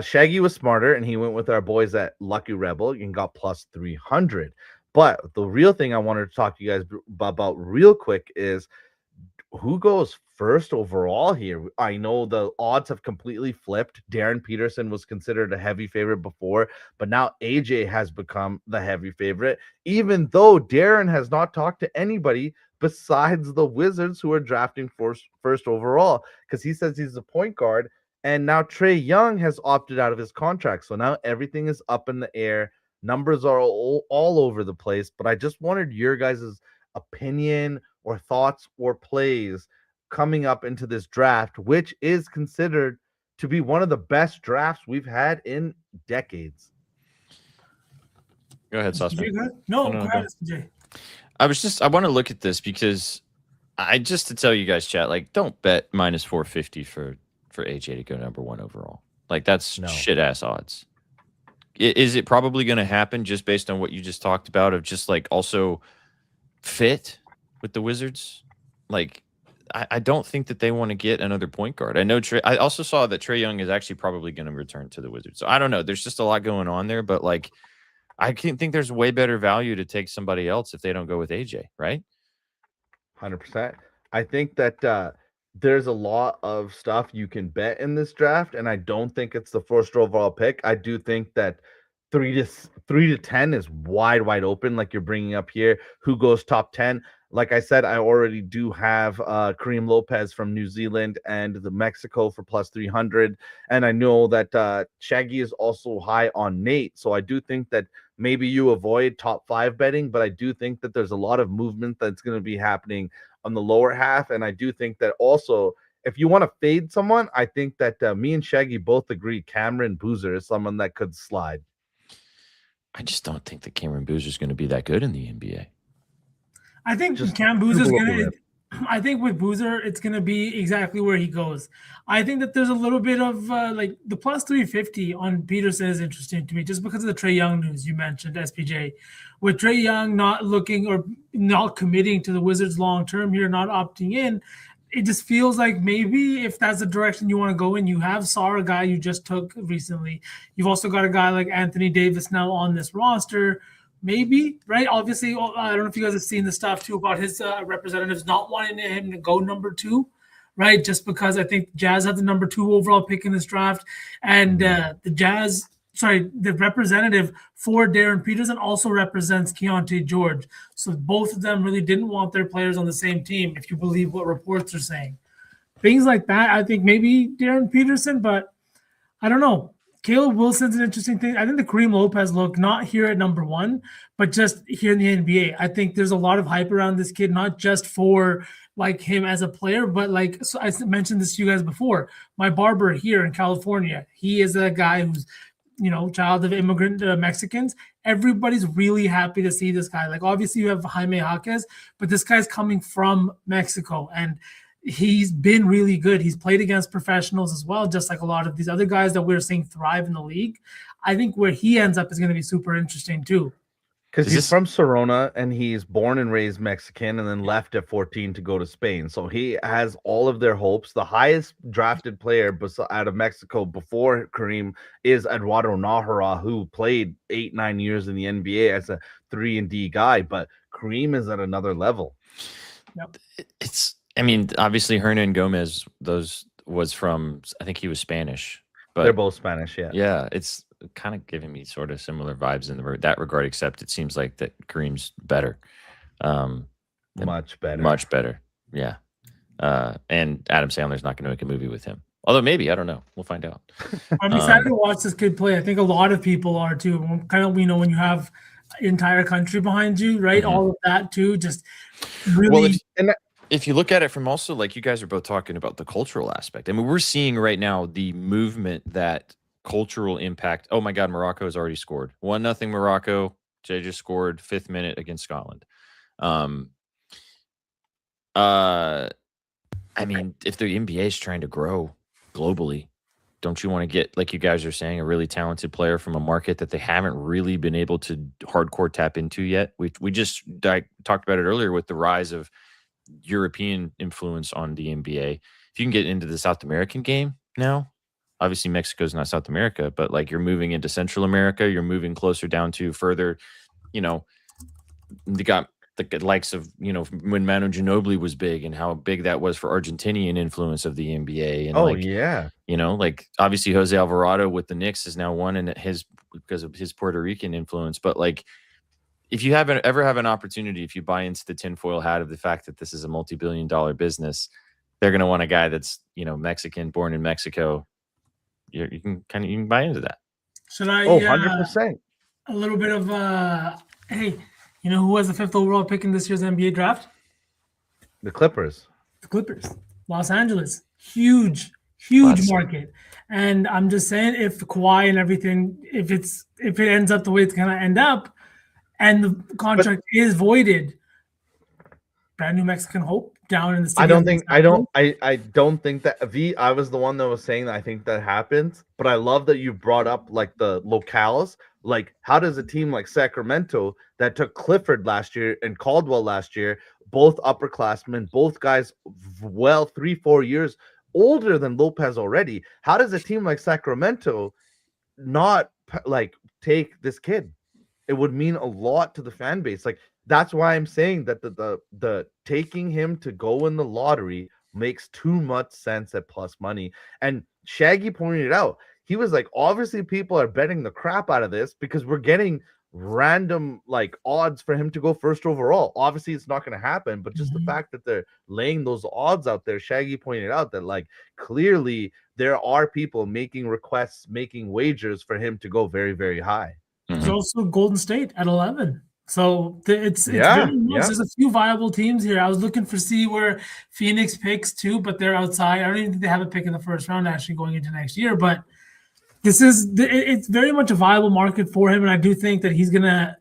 Shaggy was smarter, and he went with our boys at Lucky Rebel and got plus 300. But the real thing I wanted to talk to you guys about real quick is who goes first overall here. I know the odds have completely flipped. Darren Peterson was considered a heavy favorite before, but now AJ has become the heavy favorite, even though Darren has not talked to anybody besides the Wizards, who are drafting first overall, because he says he's a point guard. And now Trae Young has opted out of his contract. So now everything is up in the air. Numbers are all over the place. But I just wanted your guys' opinion or thoughts or plays coming up into this draft, which is considered to be one of the best drafts we've had in decades. Go ahead, Saucepan. No, go ahead, SJ. I want to look at this because just to tell you guys, chat, like, don't bet minus 450 for AJ to go number 1 overall. Like, that's shit ass odds. Is it probably going to happen just based on what you just talked about of just like also fit with the Wizards? Like, I don't think that they want to get another point guard. I know I also saw that Trae Young is actually probably going to return to the Wizards. So I don't know. There's just a lot going on there, but like, I think there's way better value to take somebody else if they don't go with AJ, right? 100%. I think that there's a lot of stuff you can bet in this draft, and I don't think it's the first overall pick. I do think that 3 to 10 is wide open, like you're bringing up here. Who goes top 10? Like I said, I already do have Kareem Lopez from New Zealand and the Mexico for plus 300. And I know that Shaggy is also high on Nate. So I do think that maybe you avoid top 5 betting, but I do think that there's a lot of movement that's going to be happening on the lower half. And I do think that also, if you want to fade someone, I think that me and Shaggy both agree Cameron Boozer is someone that could slide. I just don't think that Cameron Boozer is going to be that good in the NBA. I think Cam Boozer's gonna. I think with Boozer, it's gonna be exactly where he goes. I think that there's a little bit of like the plus 350 on Peterson is interesting to me, just because of the Trae Young news you mentioned, SPJ. With Trae Young not looking or not committing to the Wizards long term here, not opting in, it just feels like maybe if that's the direction you want to go in, you have Sarr, a guy you just took recently. You've also got a guy like Anthony Davis now on this roster. Maybe, right? Obviously, I don't know if you guys have seen the stuff too about his representatives not wanting him to go number 2, right? Just because I think Jazz had the number 2 overall pick in this draft. And the representative for Darren Peterson also represents Keontae George. So both of them really didn't want their players on the same team, if you believe what reports are saying. Things like that, I think maybe Darren Peterson, but I don't know. Caleb Wilson's an interesting thing. I think the Kareem Lopez look, not here at number 1, but just here in the NBA. I think there's a lot of hype around this kid, not just for like him as a player, but like, so I mentioned this to you guys before. My barber here in California, he is a guy who's, child of immigrant Mexicans. Everybody's really happy to see this guy. Like, obviously you have Jaime Jaquez, but this guy's coming from Mexico and he's been really good. He's played against professionals as well, just like a lot of these other guys that we're seeing thrive in the league. I think where he ends up is going to be super interesting too. Because he's from Sorona and he's born and raised Mexican and then left at 14 to go to Spain. So he has all of their hopes. The highest drafted player out of Mexico before Kareem is Eduardo Nájera, who played 8-9 years in the NBA as a 3-and-D guy. But Kareem is at another level. Yep. Obviously Hernan Gomez, was from, I think he was Spanish. But they're both Spanish, yeah. Yeah, it's kind of giving me sort of similar vibes in that regard, except it seems like that Kareem's better. Much better. Yeah. And Adam Sandler's not going to make a movie with him. Although maybe, I don't know. We'll find out. I'm excited to watch this kid play. I think a lot of people are too. Kind of, when you have entire country behind you, right? Mm-hmm. All of that too, just really. Well, if you look at it from also, like you guys are both talking about the cultural aspect. I mean, we're seeing right now the movement that cultural impact. Oh my God, Morocco has already scored 1-0 Morocco. Jay just scored 5th minute against Scotland. If the NBA is trying to grow globally, don't you want to get, like you guys are saying, a really talented player from a market that they haven't really been able to hardcore tap into yet? We just talked about it earlier with the rise of European influence on the NBA. If you can get into the South American game now, obviously Mexico's not South America, but like you're moving into Central America, you're moving closer down to further, they got the likes of, when Manu Ginobili was big and how big that was for Argentinian influence of the NBA. And like obviously Jose Alvarado with the Knicks is now one in because of his Puerto Rican influence. But like, if you ever have an opportunity, if you buy into the tinfoil hat of the fact that this is a multi-billion-dollar business, they're going to want a guy that's, Mexican, born in Mexico. You can buy into that. Should I? 100%. A little bit of hey, who was the 5th overall pick in this year's NBA draft? The Clippers. Los Angeles. Huge market. And I'm just saying, if Kawhi and everything, if it ends up the way it's gonna end up, and the contract is voided, brand new Mexican hope down in the city. I don't think that I was the one that was saying that I think that happens, but I love that you brought up like the locales. Like, how does a team like Sacramento that took Clifford last year and Caldwell last year, both upperclassmen, both guys 3-4 years older than Lopez already, how does a team like Sacramento not like take this kid? It would mean a lot to the fan base. Like, that's why I'm saying that the taking him to go in the lottery makes too much sense at plus money. And Shaggy pointed it out. He was like, obviously people are betting the crap out of this because we're getting random like odds for him to go 1st overall. Obviously it's not going to happen, but just the fact that they're laying those odds out there, Shaggy pointed out that like clearly there are people making requests, making wagers for him to go very, very high. There's also Golden State at 11. So it's very much, there's a few viable teams here. I was looking for see where Phoenix picks too, but they're outside. I don't even think they have a pick in the 1st round actually going into next year. But it's very much a viable market for him, and I do think that he's gonna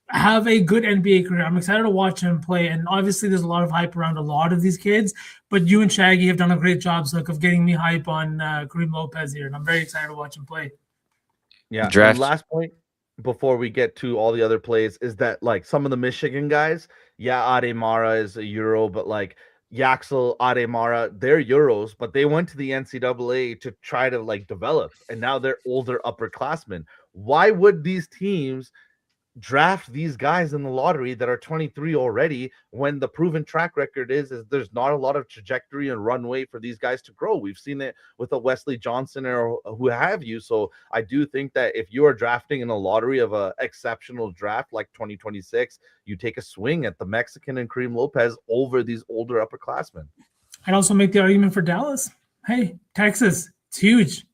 have a good NBA career. I'm excited to watch him play, and obviously there's a lot of hype around a lot of these kids. But you and Shaggy have done a great job, of getting me hype on Kareem Lopez here, and I'm very excited to watch him play. Yeah. Draft. Last point before we get to all the other plays is that like some of the Michigan guys, Ademara is a Euro, but like Yaxel, Ademara, they're Euros, but they went to the NCAA to try to like develop, and now they're older upperclassmen. Why would these teams draft these guys in the lottery that are 23 already when the proven track record is there's not a lot of trajectory and runway for these guys to grow? We've seen it with a Wesley Johnson or who have you. So I do think that if you are drafting in a lottery of a exceptional draft like 2026, you take a swing at the Mexican and Kareem Lopez over these older upperclassmen. I'd also make the argument for Dallas. Hey, Texas, it's huge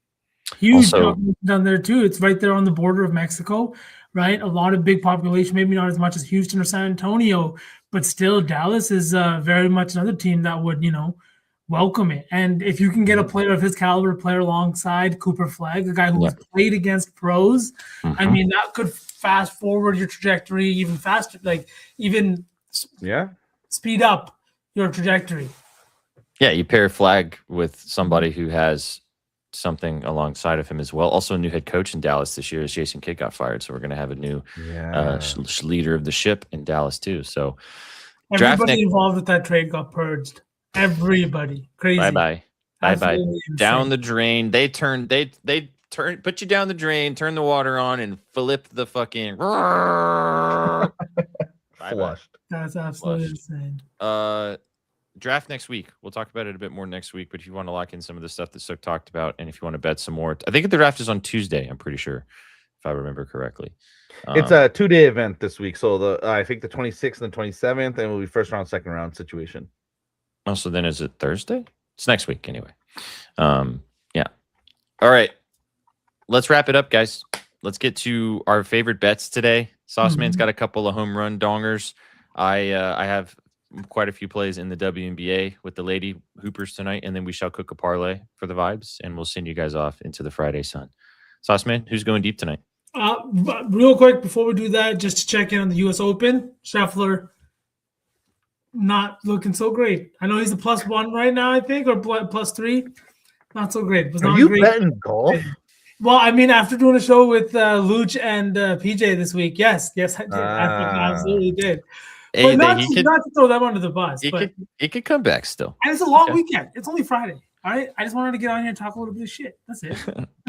also, down there too. It's right there on the border of Mexico, right? A lot of big population, maybe not as much as Houston or San Antonio, but still Dallas is very much another team that would, welcome it. And if you can get a player of his caliber, player alongside Cooper Flagg, a guy who has played against pros, I mean, that could fast forward your trajectory even faster, like even speed up your trajectory. Yeah, you pair Flagg with somebody who has something alongside of him as well. Also, a new head coach in Dallas this year as Jason Kidd got fired, so we're going to have a new leader of the ship in Dallas too. So everybody involved with that trade got purged. Everybody, crazy. Bye. Down the drain. They turn, put you down the drain, turn the water on, and flip the fucking. Flushed. That's absolutely insane. Draft next week. We'll talk about it a bit more next week, but if you want to lock in some of the stuff that Sook talked about, and if you want to bet some more, I think the draft is on Tuesday, I'm pretty sure, if I remember correctly. It's a 2-day event this week, so I think the 26th and 27th, and it will be first round, second round situation. Oh, so then is it Thursday? It's next week anyway. Yeah. All right. Let's wrap it up, guys. Let's get to our favorite bets today. Sauceman's got a couple of home run dongers. I have quite a few plays in the WNBA with the Lady Hoopers tonight, and then we shall cook a parlay for the vibes, and we'll send you guys off into the Friday sun. Sauceman, who's going deep tonight? Real quick, before we do that, just to check in on the U.S. Open. Scheffler not looking so great. I know he's a +1 right now, I think, or +3. Not so great. Are you betting golf? Well, I mean, after doing a show with Luch and PJ this week, yes, I did. I absolutely did. Hey, but not to throw them under the bus. It could come back still. And it's a long weekend. It's only Friday. All right. I just wanted to get on here and talk a little bit of shit. That's it.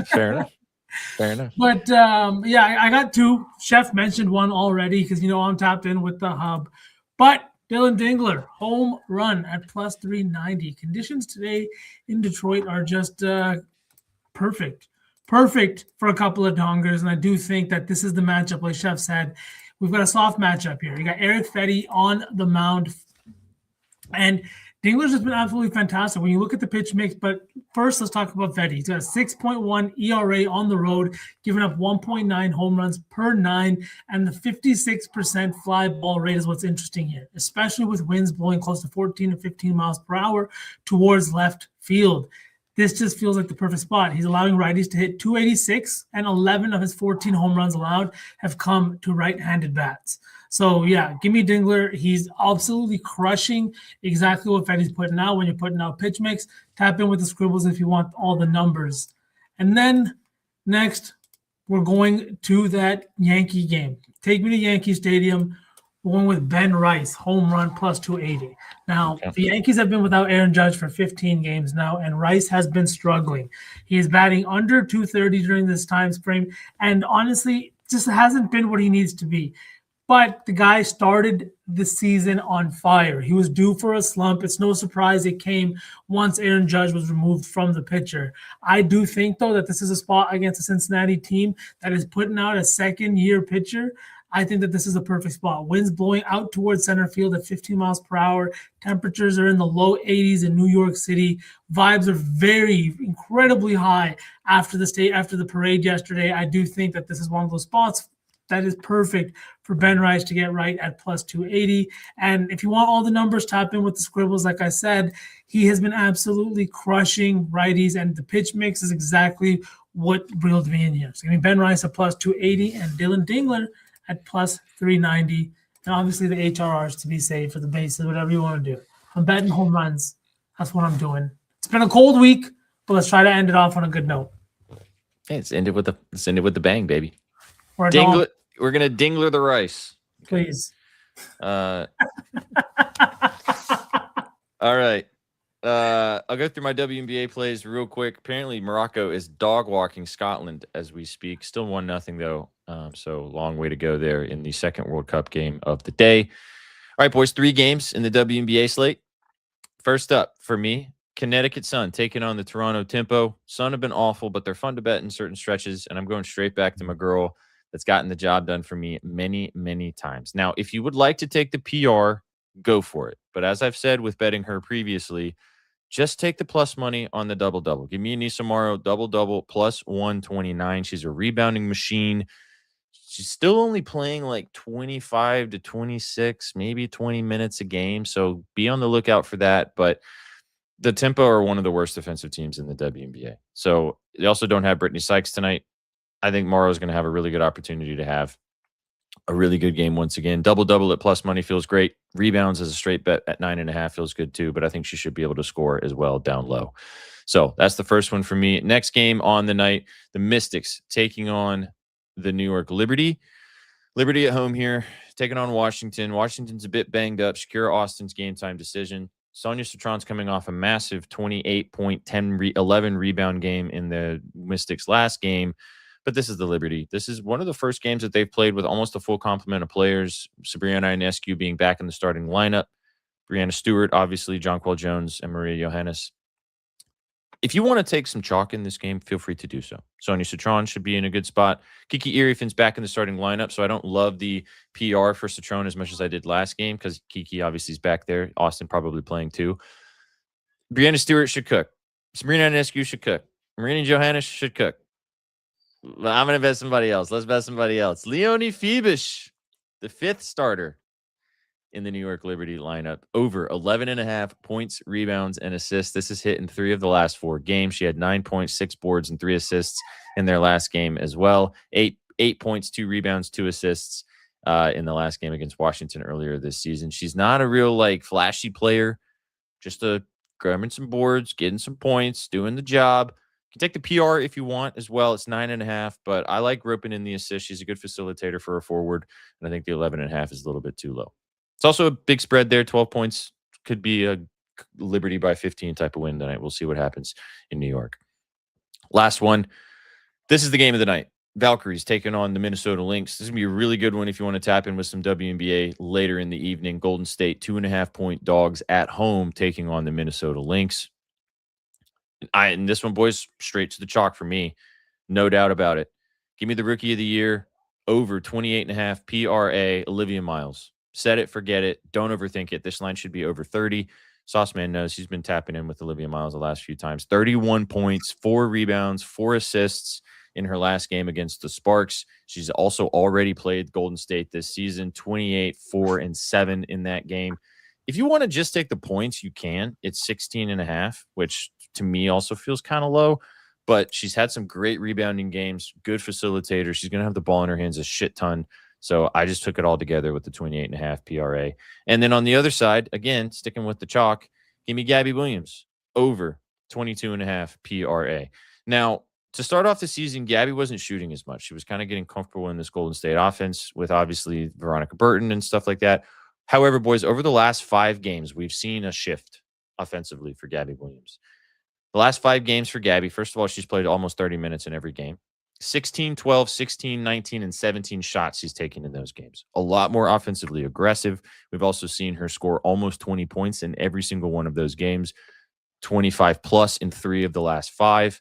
Fair enough. But I got two. Chef mentioned one already because I'm tapped in with the hub. But Dylan Dingler, home run at +390. Conditions today in Detroit are just perfect. Perfect for a couple of dongers. And I do think that this is the matchup, like Chef said. We've got a soft matchup here. You got Eric Fetty on the mound. And Dingler's has been absolutely fantastic when you look at the pitch mix. But first, let's talk about Fetty. He's got a 6.1 ERA on the road, giving up 1.9 home runs per 9. And the 56% fly ball rate is what's interesting here, especially with winds blowing close to 14 to 15 miles per hour towards left field. This just feels like the perfect spot. He's allowing righties to hit 286, and 11 of his 14 home runs allowed have come to right-handed bats. So, yeah, give me Dingler. He's absolutely crushing exactly what Fetty's putting out when you're putting out pitch mix. Tap in with the scribbles if you want all the numbers. And then next, we're going to that Yankee game. Take me to Yankee Stadium. We're going with Ben Rice, home run +280. Now, the Yankees have been without Aaron Judge for 15 games now, and Rice has been struggling. He is batting under 230 during this time frame, and honestly, just hasn't been what he needs to be. But the guy started the season on fire. He was due for a slump. It's no surprise it came once Aaron Judge was removed from the pitcher. I do think, though, that this is a spot against a Cincinnati team that is putting out a second-year pitcher. I think that this is a perfect spot. Winds blowing out towards center field at 15 miles per hour. Temperatures are in the low 80s in New York City. Vibes are incredibly high after the parade yesterday. I do think that this is one of those spots that is perfect for Ben Rice to get right at +280. And if you want all the numbers, tap in with the scribbles. Like I said, he has been absolutely crushing righties, and the pitch mix is exactly what reeled me in here. So give me Ben Rice at +280 and Dylan Dingler at +390, and obviously the HRRs to be saved for the bases, whatever you want to do. I'm betting home runs. That's what I'm doing. It's been a cold week, but let's try to end it off on a good note. Hey, let's end it with the bang, baby. We're gonna Dingler the Rice. Please. All right. I'll go through my WNBA plays real quick. Apparently, Morocco is dog walking Scotland as we speak. Still 1-0 though. So long way to go there in the second World Cup game of the day. All right, boys, 3 games in the WNBA slate. First up for me, Connecticut Sun taking on the Toronto Tempo. Sun have been awful, but they're fun to bet in certain stretches, and I'm going straight back to my girl that's gotten the job done for me many, many times. Now, if you would like to take the PR, go for it. But as I've said with betting her previously, just take the plus money on the double-double. Give me Anissa Morrow, double-double, plus 129. She's a rebounding machine. She's still only playing like 25 to 26, maybe 20 minutes a game. So be on the lookout for that. But the Tempo are one of the worst defensive teams in the WNBA. So they also don't have Brittany Sykes tonight. I think Morrow is going to have a really good opportunity to have a really good game once again. Double-double at plus money feels great. Rebounds as a straight bet at 9.5 feels good too, but I think she should be able to score as well down low. So that's the first one for me. Next game on the night, the Mystics taking on the New York Liberty. Liberty at home here, taking on Washington. Washington's a bit banged up. Shakira Austin's game time decision. Sonia Citron's coming off a massive 28-point, 11 rebound game in the Mystics' last game. But this is the Liberty. This is one of the first games that they've played with almost a full complement of players. Sabrina Ionescu being back in the starting lineup. Brianna Stewart, obviously, Jonquel Jones, and Maria Johannes. If you want to take some chalk in this game, feel free to do so. Sonia Citron should be in a good spot. Kiki Irifin's back in the starting lineup, so I don't love the PR for Citron as much as I did last game because Kiki obviously is back there. Austin probably playing too. Brianna Stewart should cook. Sabrina Ionescu should cook. Marina Johannes should cook. I'm going to bet somebody else. Let's bet somebody else. Leonie Phoebish, the 5th starter in the New York Liberty lineup. Over 11.5 points, rebounds, and assists. This is hit in 3 of the last 4 games. She had 9 points, 6 boards, and 3 assists in their last game as well. 8 points, 2 rebounds, 2 assists in the last game against Washington earlier this season. She's not a real, flashy player. Just grabbing some boards, getting some points, doing the job. You can take the PR if you want as well. It's 9.5, but I like roping in the assist. She's a good facilitator for a forward, and I think the 11.5 is a little bit too low. It's also a big spread there. 12 points could be a Liberty by 15 type of win tonight. We'll see what happens in New York. Last one. This is the game of the night. Valkyries taking on the Minnesota Lynx. This is going to be a really good one if you want to tap in with some WNBA later in the evening. Golden State, 2.5-point dogs at home taking on the Minnesota Lynx. And this one, boys, straight to the chalk for me. No doubt about it. Give me the Rookie of the Year, over 28.5 PRA, Olivia Miles. Set it, forget it. Don't overthink it. This line should be over 30. Sauceman knows he's been tapping in with Olivia Miles the last few times. 31 points, 4 rebounds, 4 assists in her last game against the Sparks. She's also already played Golden State this season, 28, 4, and 7 in that game. If you want to just take the points, you can. It's 16.5, which to me also feels kind of low. But she's had some great rebounding games, good facilitator. She's going to have the ball in her hands a shit ton. So I just took it all together with the 28.5 PRA. And then on the other side, again, sticking with the chalk, give me Gabby Williams, over 22.5 PRA. Now, to start off the season, Gabby wasn't shooting as much. She was kind of getting comfortable in this Golden State offense with obviously Veronica Burton and stuff like that. However, boys, over the last 5 games, we've seen a shift offensively for Gabby Williams. The last 5 games for Gabby, first of all, she's played almost 30 minutes in every game. 16, 12, 16, 19, and 17 shots she's taken in those games. A lot more offensively aggressive. We've also seen her score almost 20 points in every single one of those games, 25 plus in 3 of the last 5.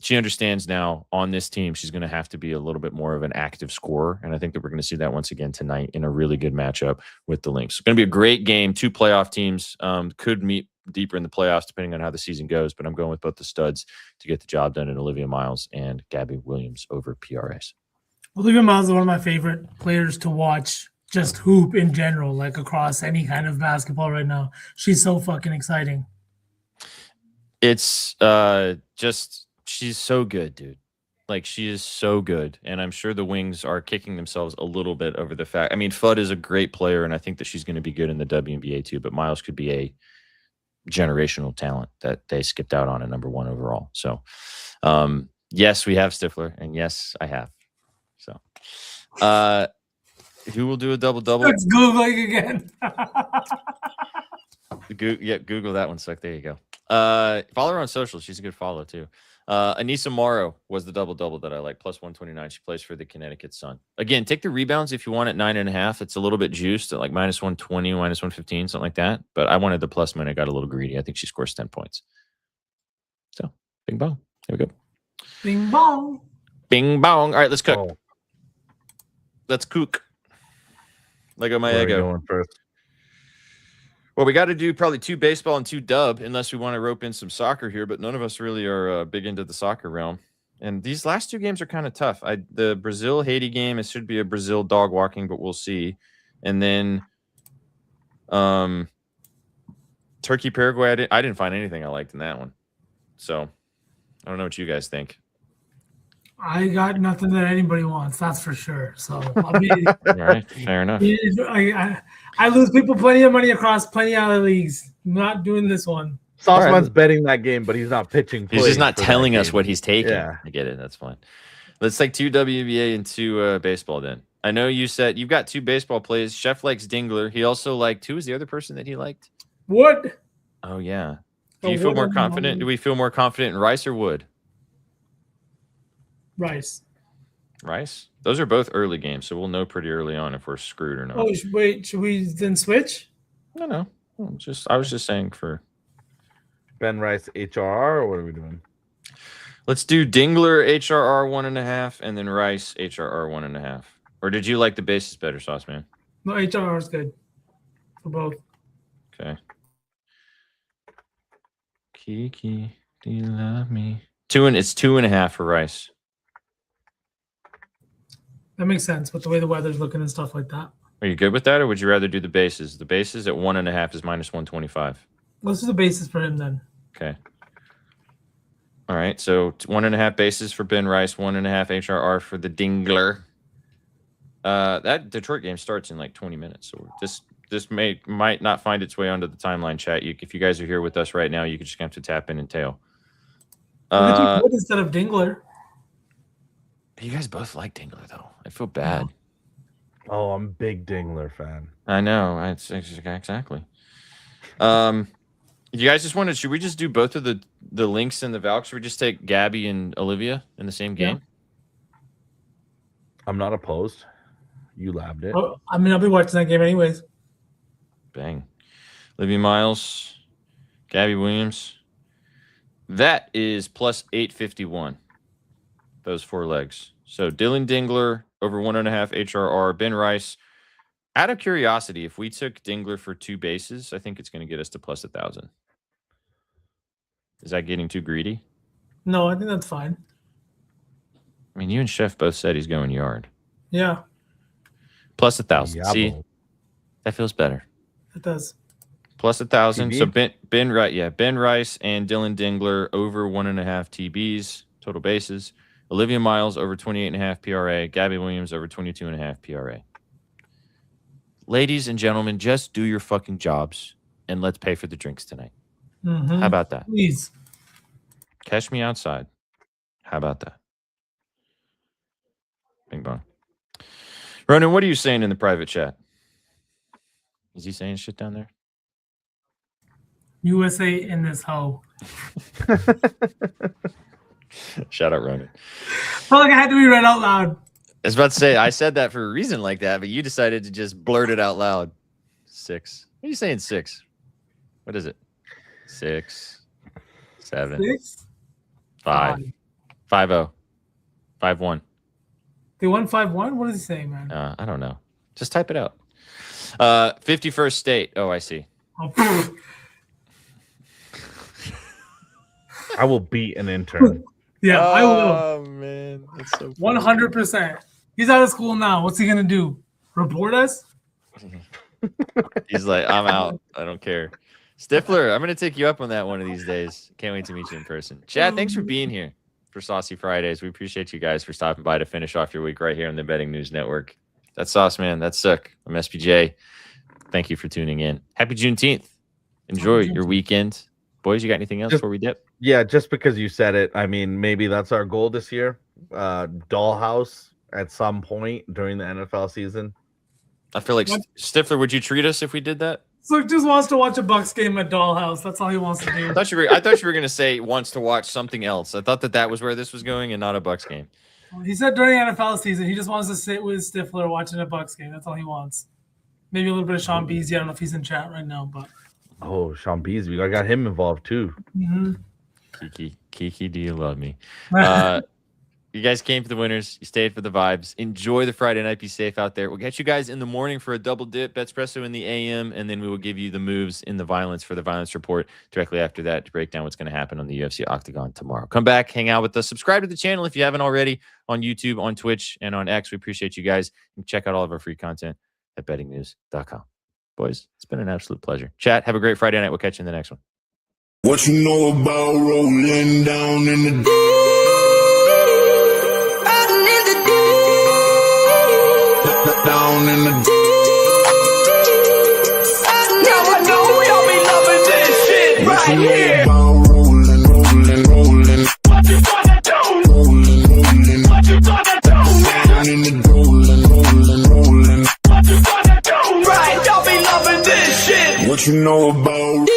She understands now on this team, she's going to have to be a little bit more of an active scorer. And I think that we're going to see that once again tonight in a really good matchup with the Lynx. It's going to be a great game. 2 playoff teams could meet deeper in the playoffs, depending on how the season goes. But I'm going with both the studs to get the job done in Olivia Miles and Gabby Williams over PRS. Olivia Miles is one of my favorite players to watch, just hoop in general, across any kind of basketball right now. She's so fucking exciting. It's she's so good, dude. She is so good. And I'm sure the Wings are kicking themselves a little bit over the fact. I mean, Fudd is a great player, and I think that she's going to be good in the WNBA too. But Miles could be a generational talent that they skipped out on at number 1 overall. So, yes, we have Stifler, and yes, I have. So, who will do a double-double? Let's go again. Google that one, suck. There you go. Follow her on social. She's a good follow too. Anissa Morrow was the double-double that I like, plus 129. She plays for the Connecticut Sun. Again, take the rebounds if you want at 9.5. It's a little bit juiced at like minus 120, minus 115, something like that. But I wanted the plus money. I got a little greedy. I think she scores 10 points. So, bing bong. There we go. Bing bong. Bing bong. All right, let's cook. Oh. Let's cook. Lego my Where are we Eggo. going first? Well, we got to do probably 2 baseball and 2 dub, unless we want to rope in some soccer here. But none of us really are big into the soccer realm. And these last 2 games are kind of tough. The Brazil-Haiti game, it should be a Brazil dog walking, but we'll see. And then Turkey-Paraguay, I didn't find anything I liked in that one. So I don't know what you guys think. I got nothing that anybody wants, that's for sure. So I mean, All right, fair enough. I lose people plenty of money across plenty of other leagues. Not doing this one. Sauceman's betting that game, but he's not pitching. He's just not telling us what he's taking. Yeah. I get it. That's fine. Let's take 2 WNBA and 2 baseball then. I know you said you've got 2 baseball plays. Chef likes Dingler. He also liked, who was the other person that he liked? Wood. Oh, yeah. Do you feel more confident? Do we feel more confident in Rice or Wood? Rice. Rice? Those are both early games, so we'll know pretty early on if we're screwed or not. Oh, wait, should we then switch? No. I was just saying for Ben Rice HRR, or what are we doing? let's do Dingler HRR 1.5 and then Rice HRR 1.5. Or did you like the bases better, Sauce Man? No, HRR is good for both. Okay. Kiki, do you love me? It's 2.5 for Rice. That makes sense with the way the weather's looking and stuff like that. Are you good with that, or would you rather do the bases? The bases at 1.5 is minus 125. Let's do the basis for him then. Okay. All right. So 1.5 bases for Ben Rice, 1.5 HRR for the Dingler. That Detroit game starts in like 20 minutes. So this might not find its way onto the timeline chat. If you guys are here with us right now, you could just have to tap in and tail. Instead of Dingler. You guys both like Dingler though. I feel bad. Oh, I'm a big Dingler fan. I know. Exactly. You guys just wanted? Should we just do both of the links and the Valk? Should we just take Gabby and Olivia in the same game? I'm not opposed. You labbed it. Oh, I mean, I'll be watching that game anyways. Bang. Olivia Miles, Gabby Williams. That is plus 851. Those 4 legs. So Dylan Dingler over 1.5 HRR. Ben Rice. Out of curiosity, if we took Dingler for 2 bases, I think it's going to get us to plus 1,000. Is that getting too greedy? No, I think that's fine. I mean, you and Chef both said he's going yard. Yeah. Plus 1,000. Yeah, see, that feels better. It does. Plus 1,000. TB? So Ben Rice and Dylan Dingler over 1.5 TBs total bases. Olivia Miles over 28.5 PRA. Gabby Williams over 22.5 PRA. Ladies and gentlemen, just do your fucking jobs and let's pay for the drinks tonight. Mm-hmm. How about that? Please. Catch me outside. How about that? Bing bong. Ronan, what are you saying in the private chat? Is he saying shit down there? USA in this hoe. Shout out, Ronan. Felt like I had to be read out loud. I was about to say, I said that for a reason like that, but you decided to just blurt it out loud. 6. What are you saying, 6? What is it? 6, 7, 6? 5, 5-0, 5-1. They won 5-1? What is he saying, man? I don't know. Just type it out. 51st state. Oh, I see. Oh, I will beat an intern. yeah, I will. Oh, man. That's so funny. 100%. He's out of school now. What's he going to do? Report us? He's like, I'm out. I don't care. Stifler, I'm going to take you up on that one of these days. Can't wait to meet you in person. Chad, thanks for being here for Saucy Fridays. We appreciate you guys for stopping by to finish off your week right here on the Betting News Network. That's Sauce, man. That's Sook. I'm SPJ. Thank you for tuning in. Happy Juneteenth. Enjoy your weekend. Boys, you got anything else before we dip? Yeah, just because you said it, I mean, maybe that's our goal this year. Dollhouse at some point during the NFL season. I feel like Stifler, would you treat us if we did that? So just wants to watch a Bucks game at Dollhouse. That's all he wants to do. I thought you were gonna say wants to watch something else. I thought that was where this was going and not a Bucks game. He said during NFL season, he just wants to sit with Stifler watching a Bucks game. That's all he wants. Maybe a little bit of Sean Beasley. I don't know if he's in chat right now, but Sean Beasley, I got him involved too. Kiki, do you love me? You guys came for the winners. You stayed for the vibes. Enjoy the Friday night. Be safe out there. We'll get you guys in the morning for a double dip. Betspresso in the AM, and then we will give you the moves in the violence for the violence report directly after that to break down what's going to happen on the UFC Octagon tomorrow. Come back, hang out with us. Subscribe to the channel if you haven't already on YouTube, on Twitch, and on X. We appreciate you guys. And check out all of our free content at bettingnews.com. Boys, it's been an absolute pleasure. Chat, have a great Friday night. We'll catch you in the next one. What you know about rolling down in the down in the now I know y'all be loving this shit right here. Rolling. What you gonna do? Rolling. What you gonna do? Down in the rolling. What you gonna do? Right, y'all be loving this shit. What you know about